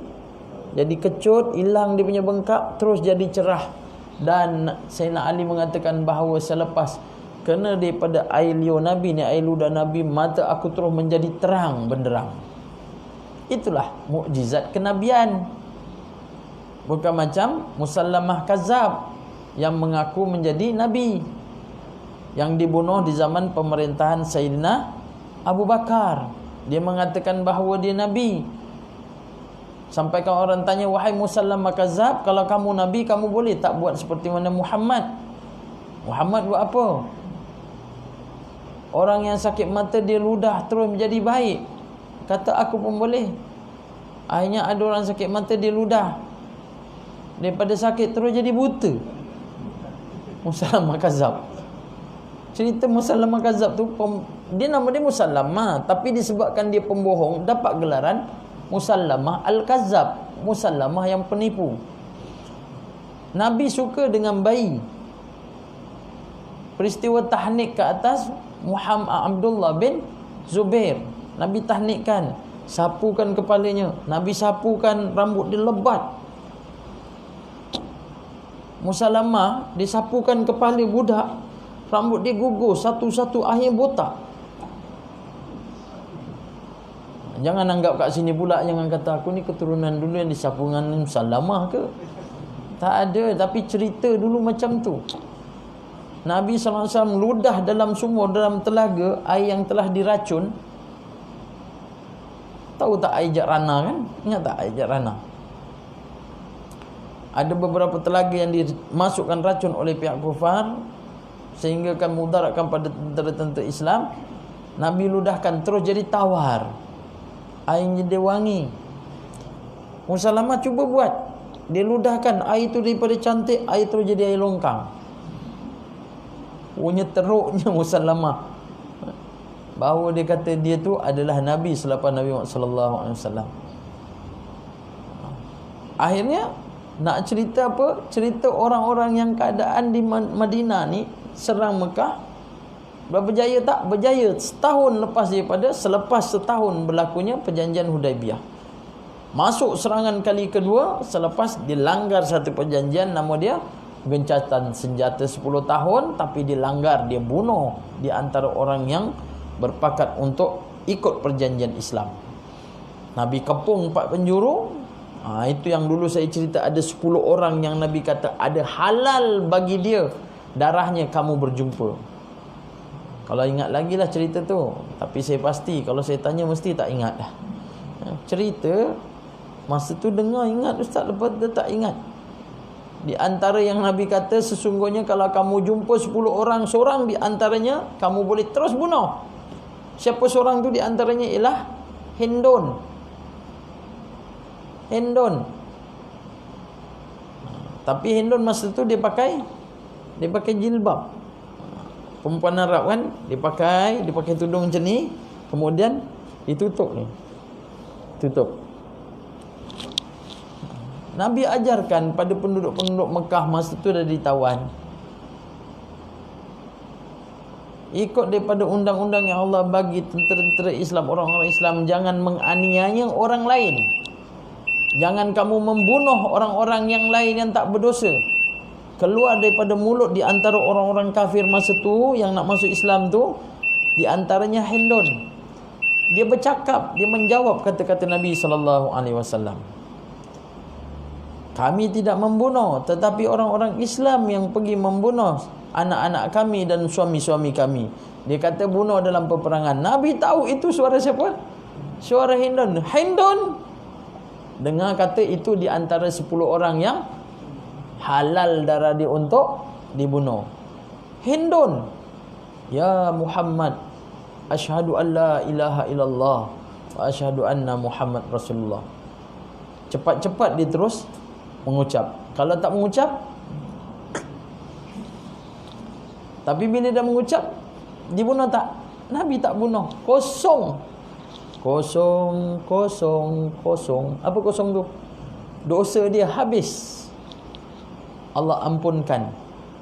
kecut, hilang dia punya bengkak, terus jadi cerah. Dan Sayyidina Ali mengatakan bahawa selepas kena daripada air liur Nabi ni, air ludah Nabi, mata aku terus menjadi terang benderang. Itulah mukjizat kenabian. Bukan macam Musallamah Kazzab yang mengaku menjadi Nabi, yang dibunuh di zaman pemerintahan Sayyidina Abu Bakar. Dia mengatakan bahawa dia Nabi. Sampai kalau orang tanya, wahai Musallamah Kazzab, kalau kamu Nabi, kamu boleh tak buat seperti mana Muhammad? Muhammad buat apa? Orang yang sakit mata dia ludah terus menjadi baik. Kata aku pun boleh. Akhirnya ada orang sakit mata dia ludah, daripada sakit terus jadi buta. Musallamah Kazzab. Cerita Musallamah Kazzab tu, dia nama dia Musallamah, tapi disebabkan dia pembohong, dapat gelaran Musallamah Al-Kazzab, Musallamah yang penipu. Nabi suka dengan bayi. Peristiwa tahnik ke atas Muhammad Abdullah bin Zubair, Nabi tahnikkan, sapukan kepalanya, Nabi sapukan rambut dia lebat. Musallamah disapukan kepala budak, rambut dia gugur satu-satu, akhir botak. Jangan anggap kat sini pula, jangan kata aku ni keturunan dulu yang disapu dengan Musallamah ke. Tak ada, tapi cerita dulu macam tu. Nabi SAW ludah dalam sumur, dalam telaga, air yang telah diracun. Tahu tak air Jakrana kan? Ingat tak air Jakrana? Ada beberapa telaga yang dimasukkan racun oleh pihak kufar sehingga akan mudaratkan pada tentera-tentera Islam. Nabi ludahkan terus jadi tawar, airnya dia wangi. Musalamah cuba buat, dia ludahkan air itu daripada cantik, air terus jadi air longkang. Punya teruknya Musalamah, bahawa dia kata dia tu adalah Nabi selepas Nabi Muhammad sallallahu alaihi wasallam. Akhirnya nak cerita apa? Cerita orang-orang yang keadaan di Madinah ni serang Mekah. Berjaya tak? Berjaya setahun selepas setahun berlakunya perjanjian Hudaibiyah. Masuk serangan kali kedua selepas dilanggar satu perjanjian, nama dia gencatan senjata 10 tahun, tapi dilanggar, dia bunuh di antara orang yang berpakat untuk ikut perjanjian Islam. Nabi kepung 4 penjuru. Itu yang dulu saya cerita, ada 10 orang yang Nabi kata ada halal bagi dia darahnya kamu berjumpa. Kalau ingat lagi lah cerita tu, tapi saya pasti kalau saya tanya mesti tak ingat dah. Cerita masa tu dengar ingat ustaz, lepas tu tak ingat. Di antara yang Nabi kata, sesungguhnya kalau kamu jumpa 10 orang, seorang di antaranya kamu boleh terus bunuh. Siapa seorang tu? Di antaranya ialah Hindun. Tapi Hindun masa tu dia pakai jilbab. Perempuan Arab kan, dia pakai tudung macam ni, kemudian ditutup ni. Tutup. Nabi ajarkan pada penduduk-penduduk Mekah masa tu dah ditawan, ikut daripada undang-undang yang Allah bagi tentera-tentera Islam, orang-orang Islam, jangan menganiaya orang lain. Jangan kamu membunuh orang-orang yang lain yang tak berdosa. Keluar daripada mulut di antara orang-orang kafir masa tu yang nak masuk Islam tu, di antaranya Hindun. Dia bercakap, dia menjawab kata-kata Nabi sallallahu alaihi wasallam. Kami tidak membunuh, tetapi orang-orang Islam yang pergi membunuh anak-anak kami dan suami-suami kami. Dia kata bunuh dalam peperangan. Nabi tahu itu suara siapa? Suara Hindun. Dengar kata itu di antara 10 orang yang halal darah dia untuk dibunuh. Hindun, ya Muhammad, asyhadu an la ilaha illallah wa asyhadu anna Muhammad Rasulullah. Cepat-cepat dia terus mengucap. Kalau tak mengucap, tapi bila dia mengucap, dibunuh tak? Nabi tak bunuh. Kosong. Apa kosong tu? Dosa dia habis, Allah ampunkan.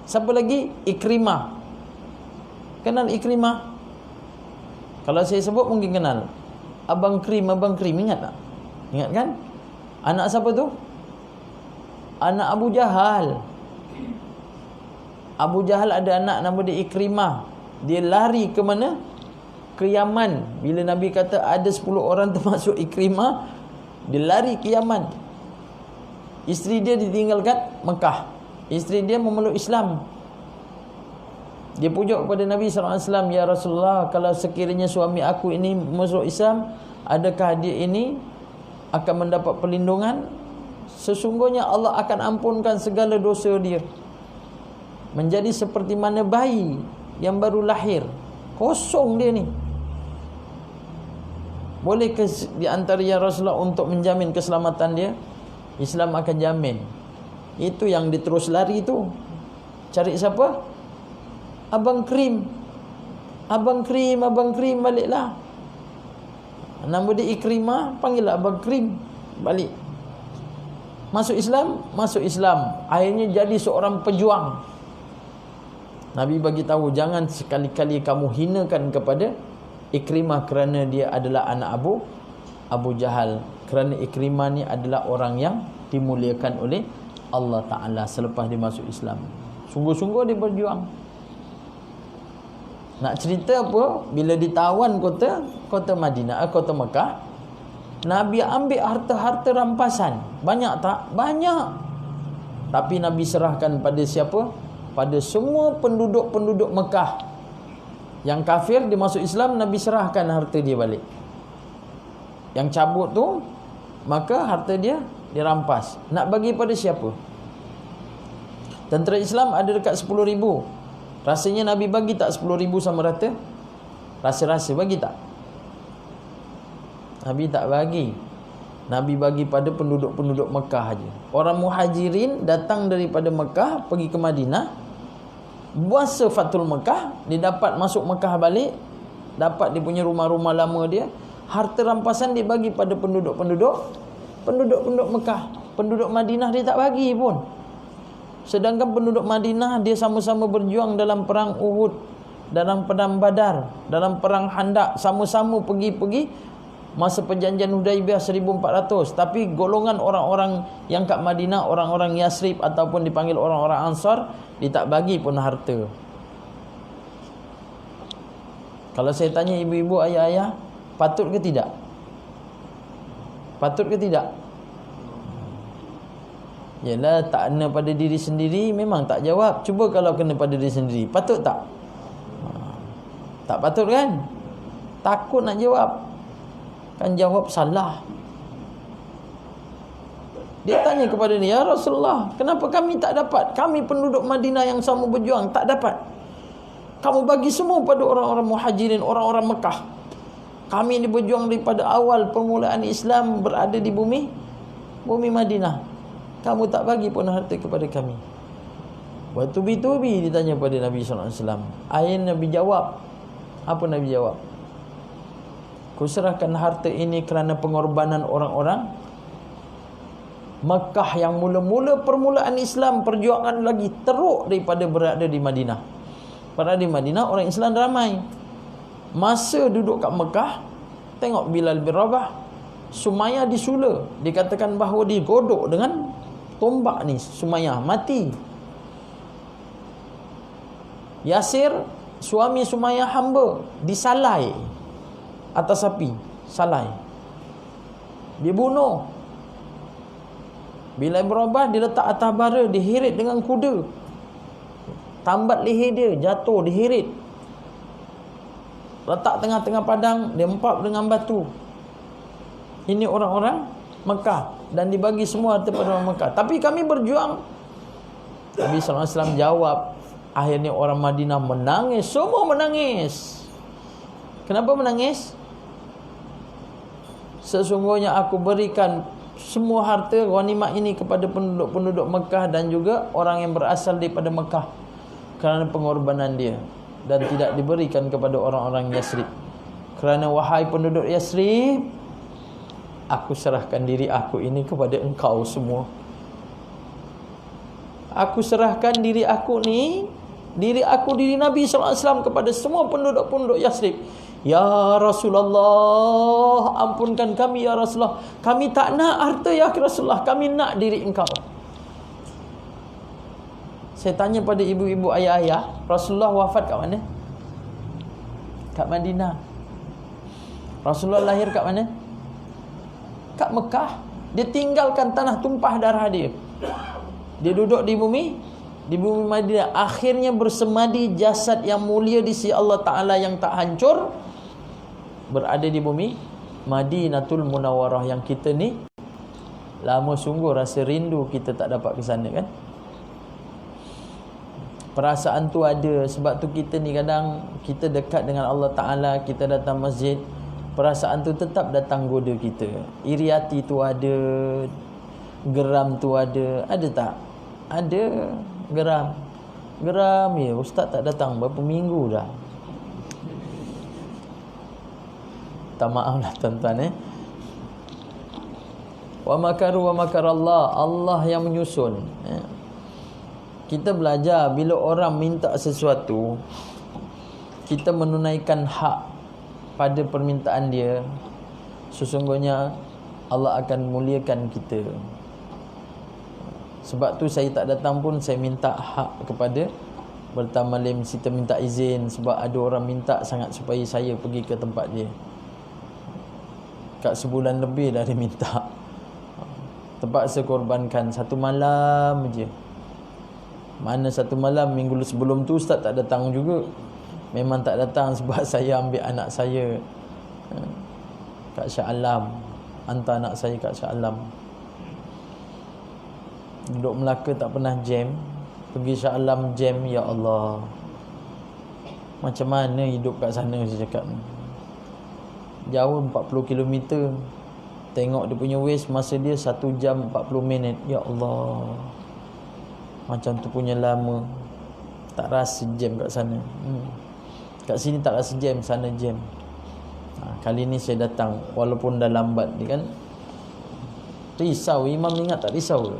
Siapa lagi? Ikrimah. Kenal Ikrimah? Kalau saya sebut mungkin kenal. Abang Krim, ingat tak? Ingat kan? Anak siapa tu? Anak Abu Jahal. Abu Jahal ada anak nama dia Ikrimah. Dia lari ke mana? Ke Yaman. Bila Nabi kata ada 10 orang termasuk Ikrimah, dia lari ke Yaman. Isteri dia ditinggalkan Mekah. Isteri dia memeluk Islam. Dia pujuk kepada Nabi SAW, ya Rasulullah, kalau sekiranya suami aku ini masuk Islam, adakah dia ini akan mendapat perlindungan? Sesungguhnya Allah akan ampunkan segala dosa dia, menjadi seperti mana bayi yang baru lahir. Kosong dia ni. Boleh ke di antara ya Rasulullah untuk menjamin keselamatan dia? Islam akan jamin. Itu yang dia terus lari tu. Cari siapa? Abang Krim, baliklah. Nama dia Ikrimah, panggillah Abang Krim, balik. Masuk Islam. Akhirnya jadi seorang pejuang. Nabi bagi tahu, jangan sekali-kali kamu hinakan kepada Ikrimah kerana dia adalah anak Abu Jahal. Kerana Ikrimah ni adalah orang yang dimuliakan oleh Allah Ta'ala selepas dia masuk Islam. Sungguh-sungguh dia berjuang. Nak cerita apa? Bila ditawan kota Madinah, kota Mekah, Nabi ambil harta-harta rampasan. Banyak tak? Banyak. Tapi Nabi serahkan pada siapa? pada semua penduduk-penduduk Mekah. Yang kafir dia masuk Islam, Nabi serahkan harta dia balik. Yang cabut tu, maka harta dia dirampas. Nak bagi pada siapa? Tentera Islam ada dekat 10,000. Rasanya Nabi bagi tak 10,000 sama rata? Rasa-rasa bagi tak? Nabi tak bagi. Nabi bagi pada penduduk-penduduk Mekah aja. Orang muhajirin datang daripada Mekah pergi ke Madinah. Puasa Fatul Mekah, dia dapat masuk Mekah balik, dapat dia punya rumah-rumah lama dia. Harta rampasan dia bagi pada penduduk-penduduk Mekah. Penduduk Madinah dia tak bagi pun. Sedangkan penduduk Madinah dia sama-sama berjuang dalam perang Uhud, dalam perang Badar, dalam perang Handak, sama-sama pergi masa perjanjian Hudaibiyah 1400. Tapi golongan orang-orang yang kat Madinah, orang-orang Yasrib ataupun dipanggil orang-orang Ansar, dia tak bagi pun harta. Kalau saya tanya ibu-ibu, ayah-ayah, patut ke tidak? Patut ke tidak? Yalah, tak kena pada diri sendiri memang tak jawab. Cuba kalau kena pada diri sendiri, patut tak? Tak patut kan? Takut nak jawab. Kan jawab salah. Dia tanya kepada dia, ya Rasulullah, kenapa kami tak dapat? Kami penduduk Madinah yang sama berjuang tak dapat. Kamu bagi semua pada orang-orang muhajirin, orang-orang Mekah. Kami ini berjuang daripada awal permulaan Islam berada di bumi Madinah. Kamu tak bagi pun harta kepada kami. Bertubi-tubi ditanya pada Nabi SAW. Akhirnya Nabi jawab. Apa Nabi jawab? Ku serahkan harta ini kerana pengorbanan orang-orang Mekah yang mula-mula permulaan Islam, perjuangan lagi teruk daripada berada di Madinah. Berada di Madinah orang Islam ramai. Masa duduk kat Mekah, tengok Bilal bin Rabah, Sumayyah disula. Dikatakan bahawa digodok dengan tombak ni, Sumayyah mati. Yasir, suami Sumayyah hamba, disalai atas api, salai. Dia bunuh. Bilal bin Rabah diletak atas bara, dihirit dengan kuda. Tambat leher dia, jatuh, dihirit. Letak tengah-tengah padang, dia empap dengan batu. Ini orang-orang Mekah, dan dibagi semua harta pada orang Mekah. Tapi kami berjuang. Nabi SAW jawab. Akhirnya orang Madinah menangis, semua menangis. Kenapa menangis? Sesungguhnya aku berikan semua harta ghanimah ini kepada penduduk-penduduk Mekah dan juga orang yang berasal daripada Mekah kerana pengorbanan dia, dan tidak diberikan kepada orang-orang Yasrib. Kerana wahai penduduk Yasrib, aku serahkan diri aku ini kepada engkau semua. Aku serahkan diri aku ni, diri Nabi SAW kepada semua penduduk-penduduk Yasrib. Ya Rasulullah, ampunkan kami ya Rasulullah. Kami tak nak harta ya Rasulullah, kami nak diri engkau. Saya tanya pada ibu-ibu, ayah-ayah, Rasulullah wafat kat mana? Kat Madinah. Rasulullah lahir kat mana? Kat Mekah. Dia tinggalkan tanah tumpah darah dia. Dia duduk di bumi Madinah. Akhirnya bersemadi jasad yang mulia di sisi Allah Ta'ala yang tak hancur, berada di bumi Madinatul Munawwarah, yang kita ni lama sungguh rasa rindu kita tak dapat ke sana kan. Perasaan tu ada. Sebab tu kita ni kadang kita dekat dengan Allah Ta'ala, kita datang masjid, perasaan tu tetap datang goda kita. Iri hati tu ada, geram tu ada. Ada tak? Ada. Geram ya, ustaz tak datang berapa minggu dah. Tak maaf lah tuan-tuan Wa makaru wa makarallah, Allah yang menyusun. Kita belajar bila orang minta sesuatu, kita menunaikan hak pada permintaan dia, sesungguhnya Allah akan muliakan kita. Sebab tu saya tak datang pun saya minta hak kepada Bertamalim, kita minta izin. Sebab ada orang minta sangat supaya saya pergi ke tempat dia. Kat sebulan lebih dah dia minta. Terpaksa korbankan 1 malam je. Mana satu malam minggu sebelum tu ustaz tak datang juga. Memang tak datang sebab saya ambil anak saya kat Shah Alam, hantar anak saya kat Shah Alam. Duduk Melaka tak pernah jam, pergi Shah Alam jam. Ya Allah, macam mana hidup kat sana, saya cakap. Jauh 40 km. Tengok dia punya waste, masa dia 1 jam 40 minit. Ya Allah, macam tu punya lama. Tak rasa jam kat sana. Kat sini tak rasa jam, sana jam. Kali ni saya datang walaupun dah lambat ni kan. Risau imam, ingat tak risau?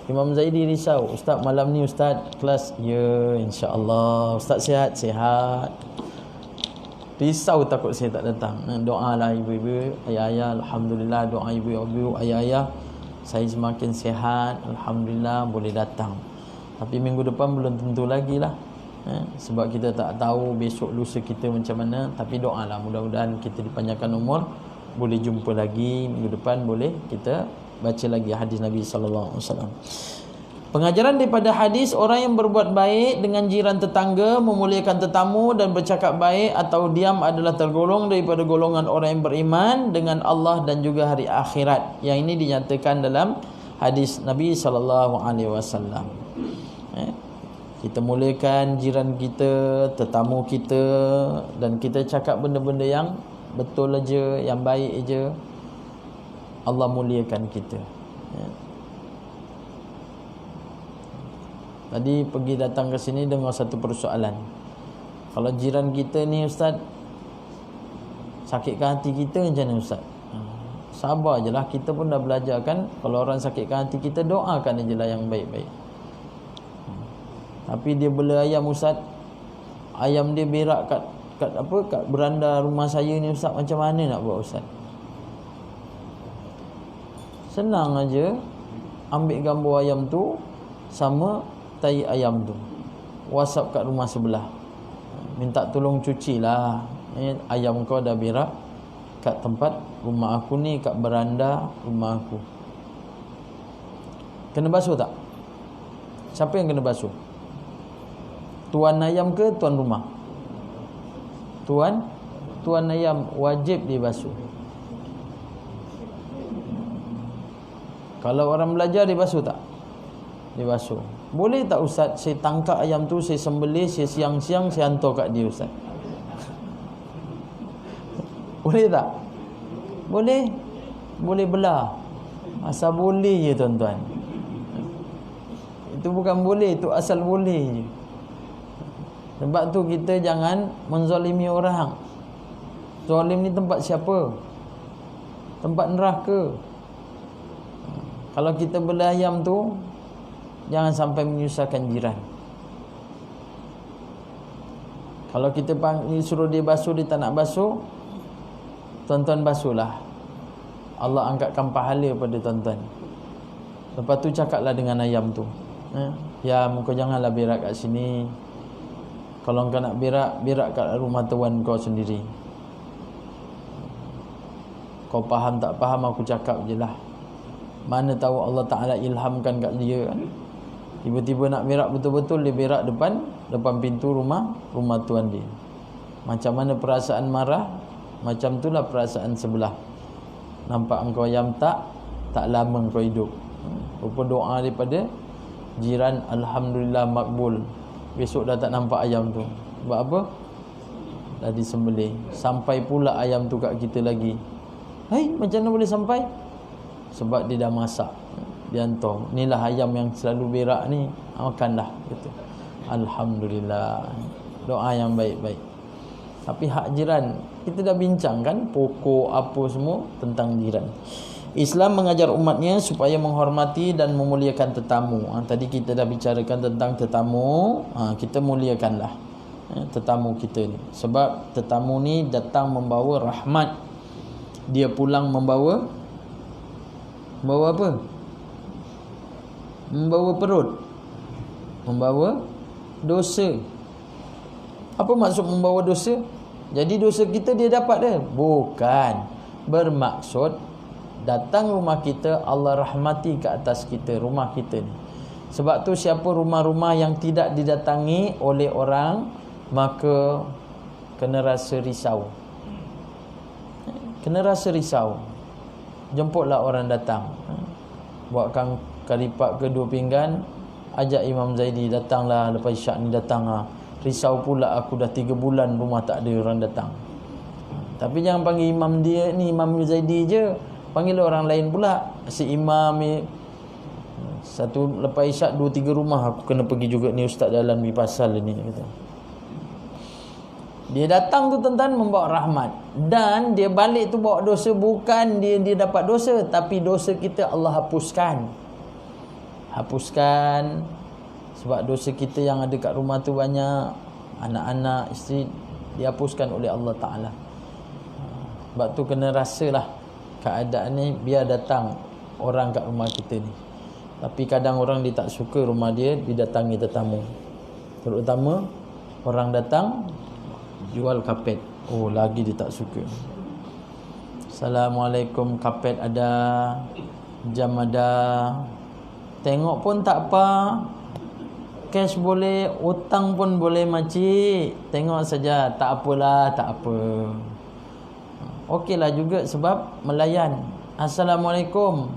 Imam Zaidi risau, ustaz malam ni ustaz kelas. Ya, insya-Allah ustaz sihat-sihat. Risau takut saya tak datang. Doalah ibu-ibu, ayah-ayah, alhamdulillah doa ibu-ibu, ayah-ayah saya semakin sihat, alhamdulillah boleh datang. Tapi minggu depan belum tentu lagi lah. Sebab kita tak tahu besok lusa kita macam mana. Tapi doalah mudah-mudahan kita dipanjangkan umur, boleh jumpa lagi minggu depan, boleh kita baca lagi hadis Nabi sallallahu alaihi wasallam. Pengajaran daripada hadis, orang yang berbuat baik dengan jiran tetangga, memuliakan tetamu dan bercakap baik atau diam adalah tergolong daripada golongan orang yang beriman dengan Allah dan juga hari akhirat. Yang ini dinyatakan dalam hadis Nabi sallallahu alaihi wasallam. Kita muliakan jiran kita, tetamu kita, dan kita cakap benda-benda yang betul aja, yang baik aja, Allah muliakan kita. Tadi pergi datang ke sini dengar satu persoalan. Kalau jiran kita ni ustaz sakitkan hati kita, macam mana ustaz? Sabar je lah, kita pun dah belajar kan. Kalau orang sakitkan hati kita, doakan je lah yang baik-baik. Tapi dia bela ayam ustaz, ayam dia berak kat beranda rumah saya ni ustaz, macam mana nak buat ustaz? Senang aja, ambil gambar ayam tu sama tai ayam tu, WhatsApp kat rumah sebelah, minta tolong cucilah, ayam kau dah berak kat tempat rumah aku ni, kat beranda rumah aku. Kena basuh tak? Siapa yang kena basuh? Tuan ayam ke tuan rumah? Tuan ayam wajib dibasuh. Kalau orang belajar dibasuh tak? Dibasuh. Boleh tak ustaz saya tangkap ayam tu, saya sembelih, saya siang-siang saya hantar kat dia ustaz? Boleh tak? Boleh. Boleh belah. Asal boleh je tuan-tuan. Itu bukan boleh, itu asal boleh je. Sebab tu kita jangan menzalimi orang. Zalim ni tempat siapa? Tempat neraka. Kalau kita bela ayam tu, jangan sampai menyusahkan jiran. Kalau kita suruh dia basuh, dia tak nak basuh, tuan-tuan basuhlah. Allah angkatkan pahala pada tuan-tuan. Lepas tu cakaplah dengan ayam tu, ya kau janganlah berak kat sini. Kalau kau nak berak, berak kat rumah tuan kau sendiri. Kau faham tak faham, aku cakap je lah. Mana tahu Allah Ta'ala ilhamkan kat dia kan. Tiba-tiba nak berak betul-betul, dia berak depan pintu rumah tuan dia. Macam mana perasaan marah, macam itulah perasaan sebelah. Nampak engkau ayam tak lama engkau hidup. Rupa doa daripada jiran, alhamdulillah makbul. Besok dah tak nampak ayam tu. Sebab apa? Dah disembelih. Sampai pula ayam tu kat kita lagi. Hai, macam mana boleh sampai? Sebab dia dah masak, dia hantar. Inilah ayam yang selalu berak ni, makanlah gitu. Alhamdulillah. Doa yang baik-baik. Tapi hak jiran, kita dah bincang kan, pokok apa semua tentang jiran. Islam mengajar umatnya supaya menghormati dan memuliakan tetamu. Tadi kita dah bicarakan tentang tetamu. Kita muliakanlah tetamu kita ni. Sebab tetamu ni datang membawa rahmat. Dia pulang membawa apa? Membawa perut. Membawa dosa. Apa maksud membawa dosa? Jadi dosa kita dia dapat dia? Bukan. Bermaksud datang rumah kita, Allah rahmati ke atas kita, rumah kita ni. Sebab tu siapa rumah-rumah yang tidak didatangi oleh orang, maka kena rasa risau. Kena rasa risau. Jemputlah orang datang. Buatkan karipak ke 2 pinggan, ajak Imam Zaidi, datanglah lepas isyak ni datang lah. Risau pula aku dah 3 bulan rumah tak ada orang datang. Tapi jangan panggil imam dia ni, Imam Zaidi je. Panggil orang lain pula. Si imam ni satu lepas isyak 2-3 rumah aku kena pergi juga ni ustaz dalam pergi pasal ni kata. Dia datang tu tuan-tuan membawa rahmat, dan dia balik tu bawa dosa. Bukan dia dapat dosa, tapi dosa kita Allah hapuskan. Sebab dosa kita yang ada kat rumah tu banyak, anak-anak, isteri, dihapuskan oleh Allah Ta'ala. Sebab tu kena rasalah keadaan ni, biar datang orang kat rumah kita ni. Tapi kadang orang dia tak suka rumah dia didatangi tetamu. Terutama orang datang jual kapet, oh lagi dia tak suka. Assalamualaikum, kapet ada, jam ada. Tengok pun tak apa, cash boleh, hutang pun boleh makcik, tengok saja, tak apalah, tak apa. Okeylah juga sebab melayan. Assalamualaikum,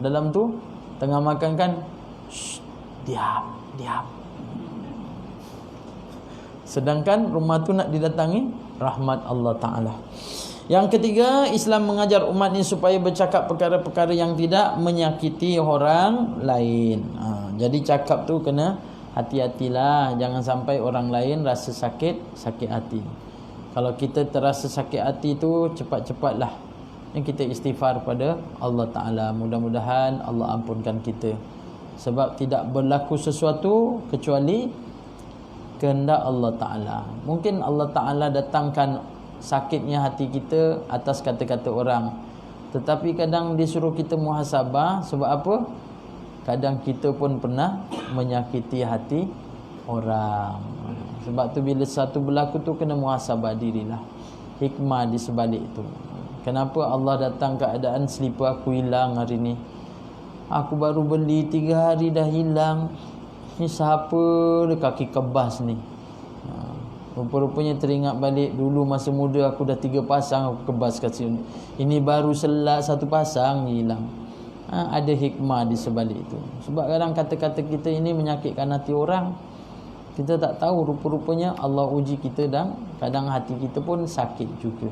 dalam tu tengah makan kan, shh, diam. Sedangkan rumah tu nak didatangi rahmat Allah Ta'ala. Yang ketiga, Islam mengajar umat ini supaya bercakap perkara-perkara yang tidak menyakiti orang lain. Jadi cakap tu kena hati-hatilah, jangan sampai orang lain rasa sakit hati. Kalau kita terasa sakit hati tu, cepat-cepatlah kita istighfar pada Allah Ta'ala. Mudah-mudahan Allah ampunkan kita. Sebab tidak berlaku sesuatu kecuali kehendak Allah Ta'ala. Mungkin Allah Ta'ala datangkan sakitnya hati kita atas kata-kata orang, tetapi kadang disuruh kita muhasabah. Sebab apa? Kadang kita pun pernah menyakiti hati orang. Sebab tu bila satu berlaku tu kena muhasabah dirilah. Hikmah di sebalik tu. Kenapa Allah datang keadaan selipar aku hilang hari ni? Aku baru beli 3 hari dah hilang. Ni siapa dia kaki kebas ni? Rupa-rupanya teringat balik dulu masa muda aku dah 3 pasang aku kebas kat sini. Ini baru selak 1 pasang hilang. Ada hikmah di sebalik itu. Sebab kadang kata-kata kita ini menyakitkan hati orang. Kita tak tahu, rupa-rupanya Allah uji kita dan kadang hati kita pun sakit juga.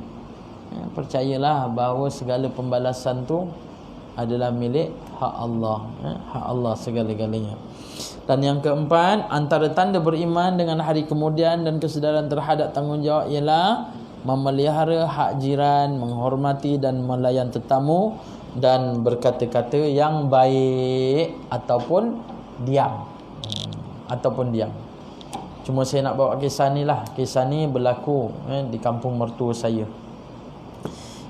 Percayalah bahawa segala pembalasan tu adalah milik hak Allah. Hak Allah segala-galanya. Dan yang keempat, antara tanda beriman dengan hari kemudian dan kesedaran terhadap tanggungjawab ialah memelihara hak jiran, menghormati dan melayan tetamu, dan berkata-kata yang baik ataupun diam. Cuma saya nak bawa kisah ni lah. Kisah ni berlaku di kampung mertua saya.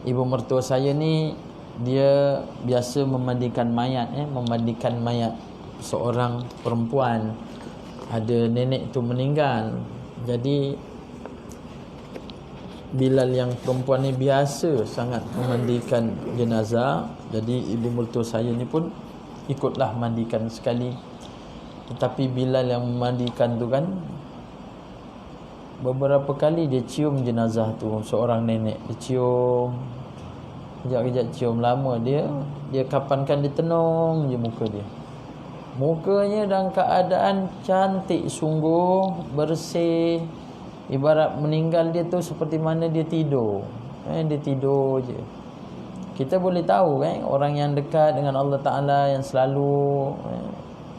Ibu mertua saya ni dia biasa memandikan mayat. Memandikan mayat seorang perempuan. Ada nenek tu meninggal. Jadi Bilal yang perempuan ni biasa sangat memandikan jenazah. Jadi ibu mertua saya ni pun ikutlah mandikan sekali. Tetapi Bilal yang memandikan tu kan, beberapa kali dia cium jenazah tu, seorang nenek. Dia cium, kejap-kejap cium. Lama dia kapankan dia tenung je muka dia. Mukanya dalam keadaan cantik sungguh, bersih. Ibarat meninggal dia tu seperti mana dia tidur. Dia tidur je. Kita boleh tahu orang yang dekat dengan Allah Ta'ala, yang selalu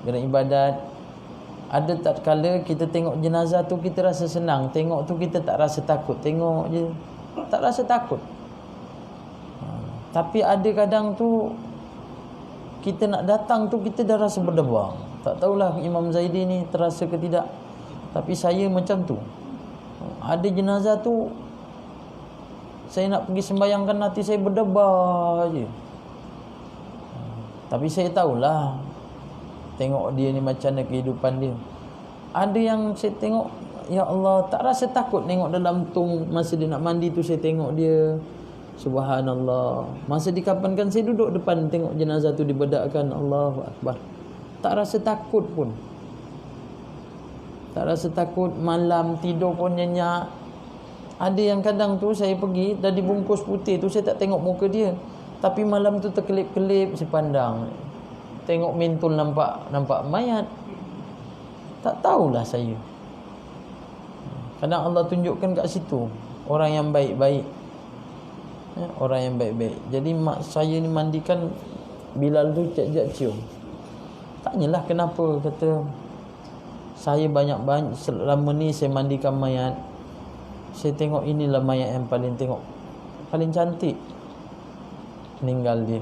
beribadat, ada tak kala kita tengok jenazah tu kita rasa senang, tengok tu kita tak rasa takut. Tengok je tak rasa takut. Tapi ada kadang tu kita nak datang tu kita dah rasa berdebar. Tak tahulah Imam Zaidi ni terasa ke tidak, tapi saya macam tu. Ada jenazah tu saya nak pergi sembayangkan, hati saya berdebar je. Tapi saya tahulah tengok dia ni macam mana kehidupan dia. Ada yang saya tengok, ya Allah, tak rasa takut tengok dalam tung. Masa dia nak mandi tu saya tengok dia, subhanallah. Masa dikapankan saya duduk depan tengok jenazah tu dibedakkan, Allahu Akbar. Tak rasa takut pun. Tak rasa takut, malam tidur pun nyenyak. Ada yang kadang tu saya pergi, dah dibungkus putih tu, saya tak tengok muka dia, tapi malam tu terkelip-kelip saya pandang. Tengok mentul nampak mayat. Tak tahulah saya. Kadang Allah tunjukkan kat situ orang yang baik-baik, orang yang baik-baik. Jadi mak saya ni mandikan Bilal tu jap-jap cium. Tanyalah kenapa, kata saya banyak-banyak selama ni saya mandikan mayat, saya tengok inilah mayat yang paling cantik meninggal dia,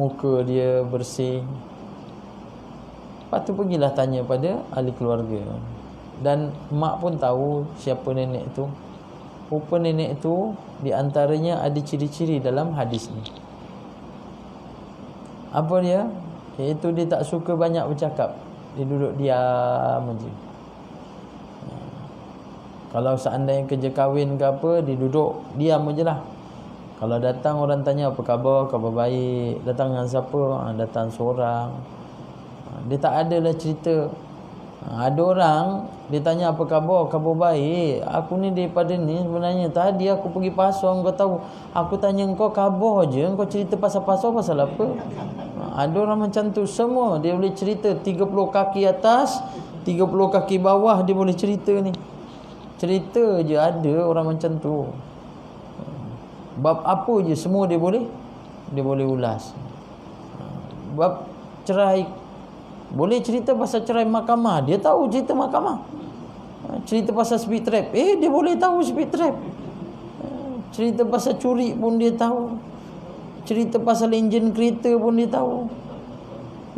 muka dia bersih. Lepas tu pergilah tanya pada ahli keluarga, dan mak pun tahu siapa nenek tu. Rupa nenek tu di antaranya ada ciri-ciri dalam hadis ni. Apa dia? Iaitu dia tak suka banyak bercakap. Dia duduk diam aja. Kalau seandainya kerja kahwin ke apa, dia duduk diam aje lah. Kalau datang orang tanya apa khabar baik. Datang dengan siapa? Datang seorang. Dia tak adalah cerita. Ada orang dia tanya apa khabar baik. Aku ni daripada ni sebenarnya tadi aku pergi pasar, kau tahu. Aku tanya kau khabar je, kau cerita pasal pasar pasal apa? Ada orang macam tu semua. Dia boleh cerita 30 kaki atas, 30 kaki bawah, dia boleh cerita ni. Cerita je ada orang macam tu. Bab apa je semua dia boleh ulas. Bab cerai, boleh cerita pasal cerai mahkamah, dia tahu cerita mahkamah. Cerita pasal speed trap, dia boleh tahu speed trap. Cerita pasal curi pun dia tahu. Cerita pasal enjin kereta pun dia tahu.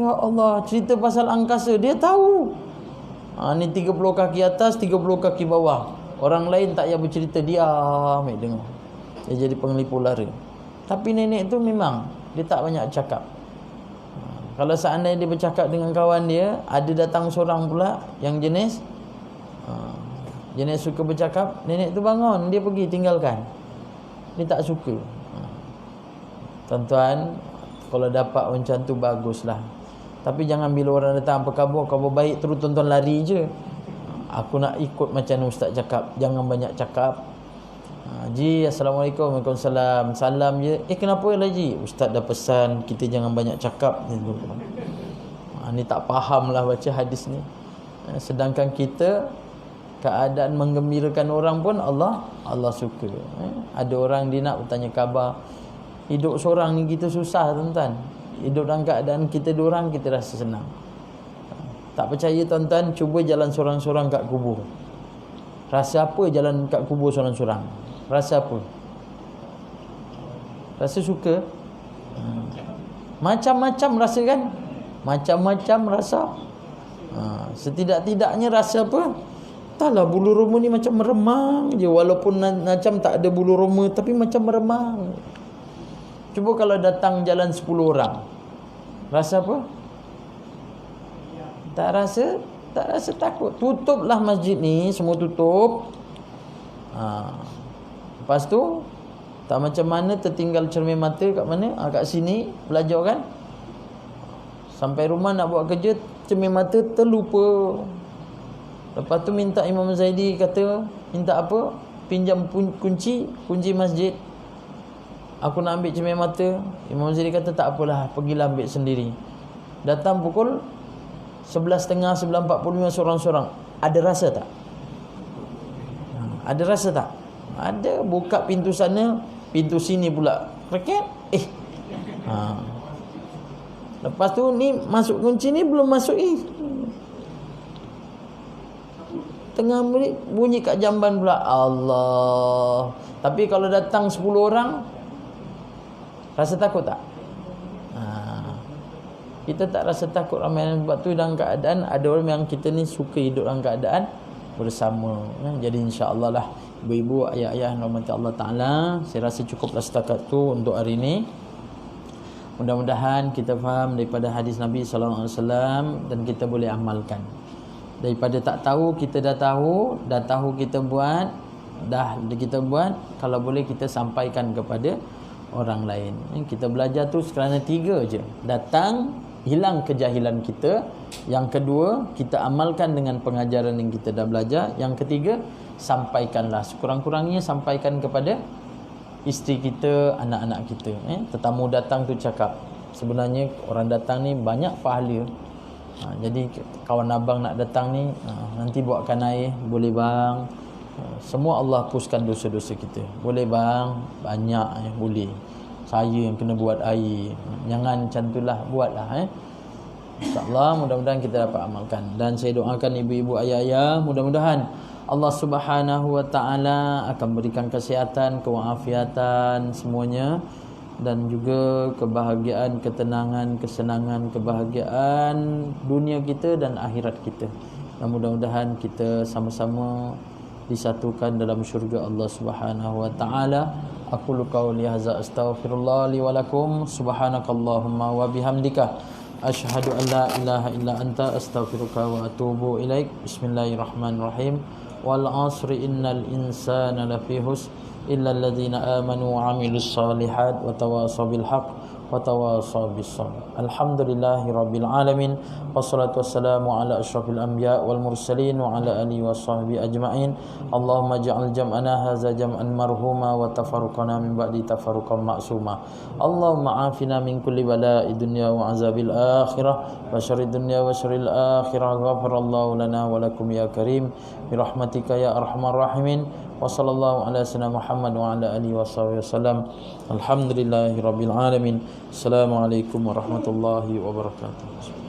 Ya Allah, cerita pasal angkasa dia tahu. Ni 30 kaki atas, 30 kaki bawah. Orang lain tak payah bercerita, diam dengar. Dia jadi penglipu lara. Tapi nenek tu memang dia tak banyak cakap. Kalau seandainya dia bercakap dengan kawan dia, ada datang seorang pula yang jenis suka bercakap, nenek tu bangun, dia pergi tinggalkan. Dia tak suka. Tuan-tuan, kalau dapat macam tu baguslah. Tapi jangan bila orang datang apa khabar baik, terus tuan-tuan lari je. Aku nak ikut macam ustaz cakap, jangan banyak cakap. Ji, Assalamualaikum. Waalaikumsalam. Salam je. Kenapa lah Ji? Ustaz dah pesan kita jangan banyak cakap. Ni tak faham lah baca hadis ni. Sedangkan kita keadaan menggembirakan orang pun Allah suka. Ada orang dia nak bertanya khabar. Hidup seorang ni kita susah tuan-tuan. Hidup dalam keadaan kita dua orang, kita rasa senang. Tak percaya tuan-tuan, cuba jalan sorang-sorang kat kubur. Rasa apa jalan kat kubur sorang-sorang? Rasa apa? Rasa suka? Macam-macam rasa kan? Macam-macam rasa. Setidak-tidaknya rasa apa? Taklah, bulu roma ni macam meremang je. Walaupun macam tak ada bulu roma, tapi macam meremang. Cuba kalau datang jalan 10 orang, rasa apa? Tak rasa takut. Tutuplah masjid ni, semua tutup. Lepas tu tak macam mana tertinggal cermin mata kat mana? Kat sini belajar kan. Sampai rumah nak buat kerja, cermin mata terlupa. Lepas tu minta Imam Zaidi, kata minta apa? Pinjam kunci masjid. Aku nak ambil cermin mata. Imam Zaidi kata tak apalah, pergilah ambil sendiri. Datang pukul 11.30, 11.45 sorang-sorang. Ada rasa tak? Ada rasa tak? Ada. Buka pintu sana, pintu sini pula raket. Lepas tu ni masuk kunci ni belum masuk tengah bunyi kat jamban pula. Allah. Tapi kalau datang 10 orang, rasa takut tak? Kita tak rasa takut ramai. Sebab tu dalam keadaan ada orang yang kita ni suka hidup dalam keadaan bersama. Jadi insya-Allah lah ibu-ibu, ayah-ayah rahmati Allah Ta'ala, saya rasa cukuplah setakat tu untuk hari ini. Mudah-mudahan kita faham daripada hadis Nabi SAW dan kita boleh amalkan. Daripada tak tahu, kita dah tahu kita buat, kalau boleh kita sampaikan kepada orang lain. Kita belajar tu kerana 3 je. Datang, hilang kejahilan kita. Yang kedua, kita amalkan dengan pengajaran yang kita dah belajar. Yang ketiga, sampaikanlah sekurang-kurangnya, sampaikan kepada isteri kita, anak-anak kita. Tetamu datang tu cakap, sebenarnya orang datang ni banyak pahala. Jadi kawan abang nak datang ni, nanti buatkan air, boleh bang? Semua Allah hapuskan dosa-dosa kita. Boleh bang? Banyak boleh. Saya yang kena buat air. Jangan macam itulah, buatlah. InsyaAllah mudah-mudahan kita dapat amalkan. Dan saya doakan ibu-ibu, ayah-ayah, mudah-mudahan Allah Subhanahu wa ta'ala akan berikan kesihatan, kewalafiatan semuanya, dan juga kebahagiaan, ketenangan, kesenangan, kebahagiaan dunia kita dan akhirat kita. Dan mudah-mudahan kita sama-sama disatukan dalam syurga Allah Subhanahu wa taala. Aqulu qawli hadza astaghfirullah li wa lakum, subhanakallahumma wa bihamdika asyhadu an la ilaha illa anta astaghfiruka wa atubu ilaik. Bismillahirrahmanirrahim. Wal 'asri innal insana lafi husn illa alladhina amanu wa 'amilus solihat wa tawasaw bil haqq wa tawasaw bis sabr. Alhamdulillahirabbil alamin, wassalatu wassalamu ala asyrafil anbiya wal mursalin wa ala alihi washabbihi ajmain. Allahumma ja'al jam'ana hadza jam'an marhuma wa tafarruqana min ba'di tafarruqan ma'suma. Allahumma afina min kulli bala'i dunya wa azabil akhirah wa syarrid dunya wa syarril akhirah. Ghafarallahu lana wa lakum ya karim bi rahmatika ya arhamar rahimin. Wa sallallahu ala sayyidina Muhammad wa ala alihi wasallam. Alhamdulillahirabbil alamin. Assalamualaikum warahmatullahi wabarakatuh.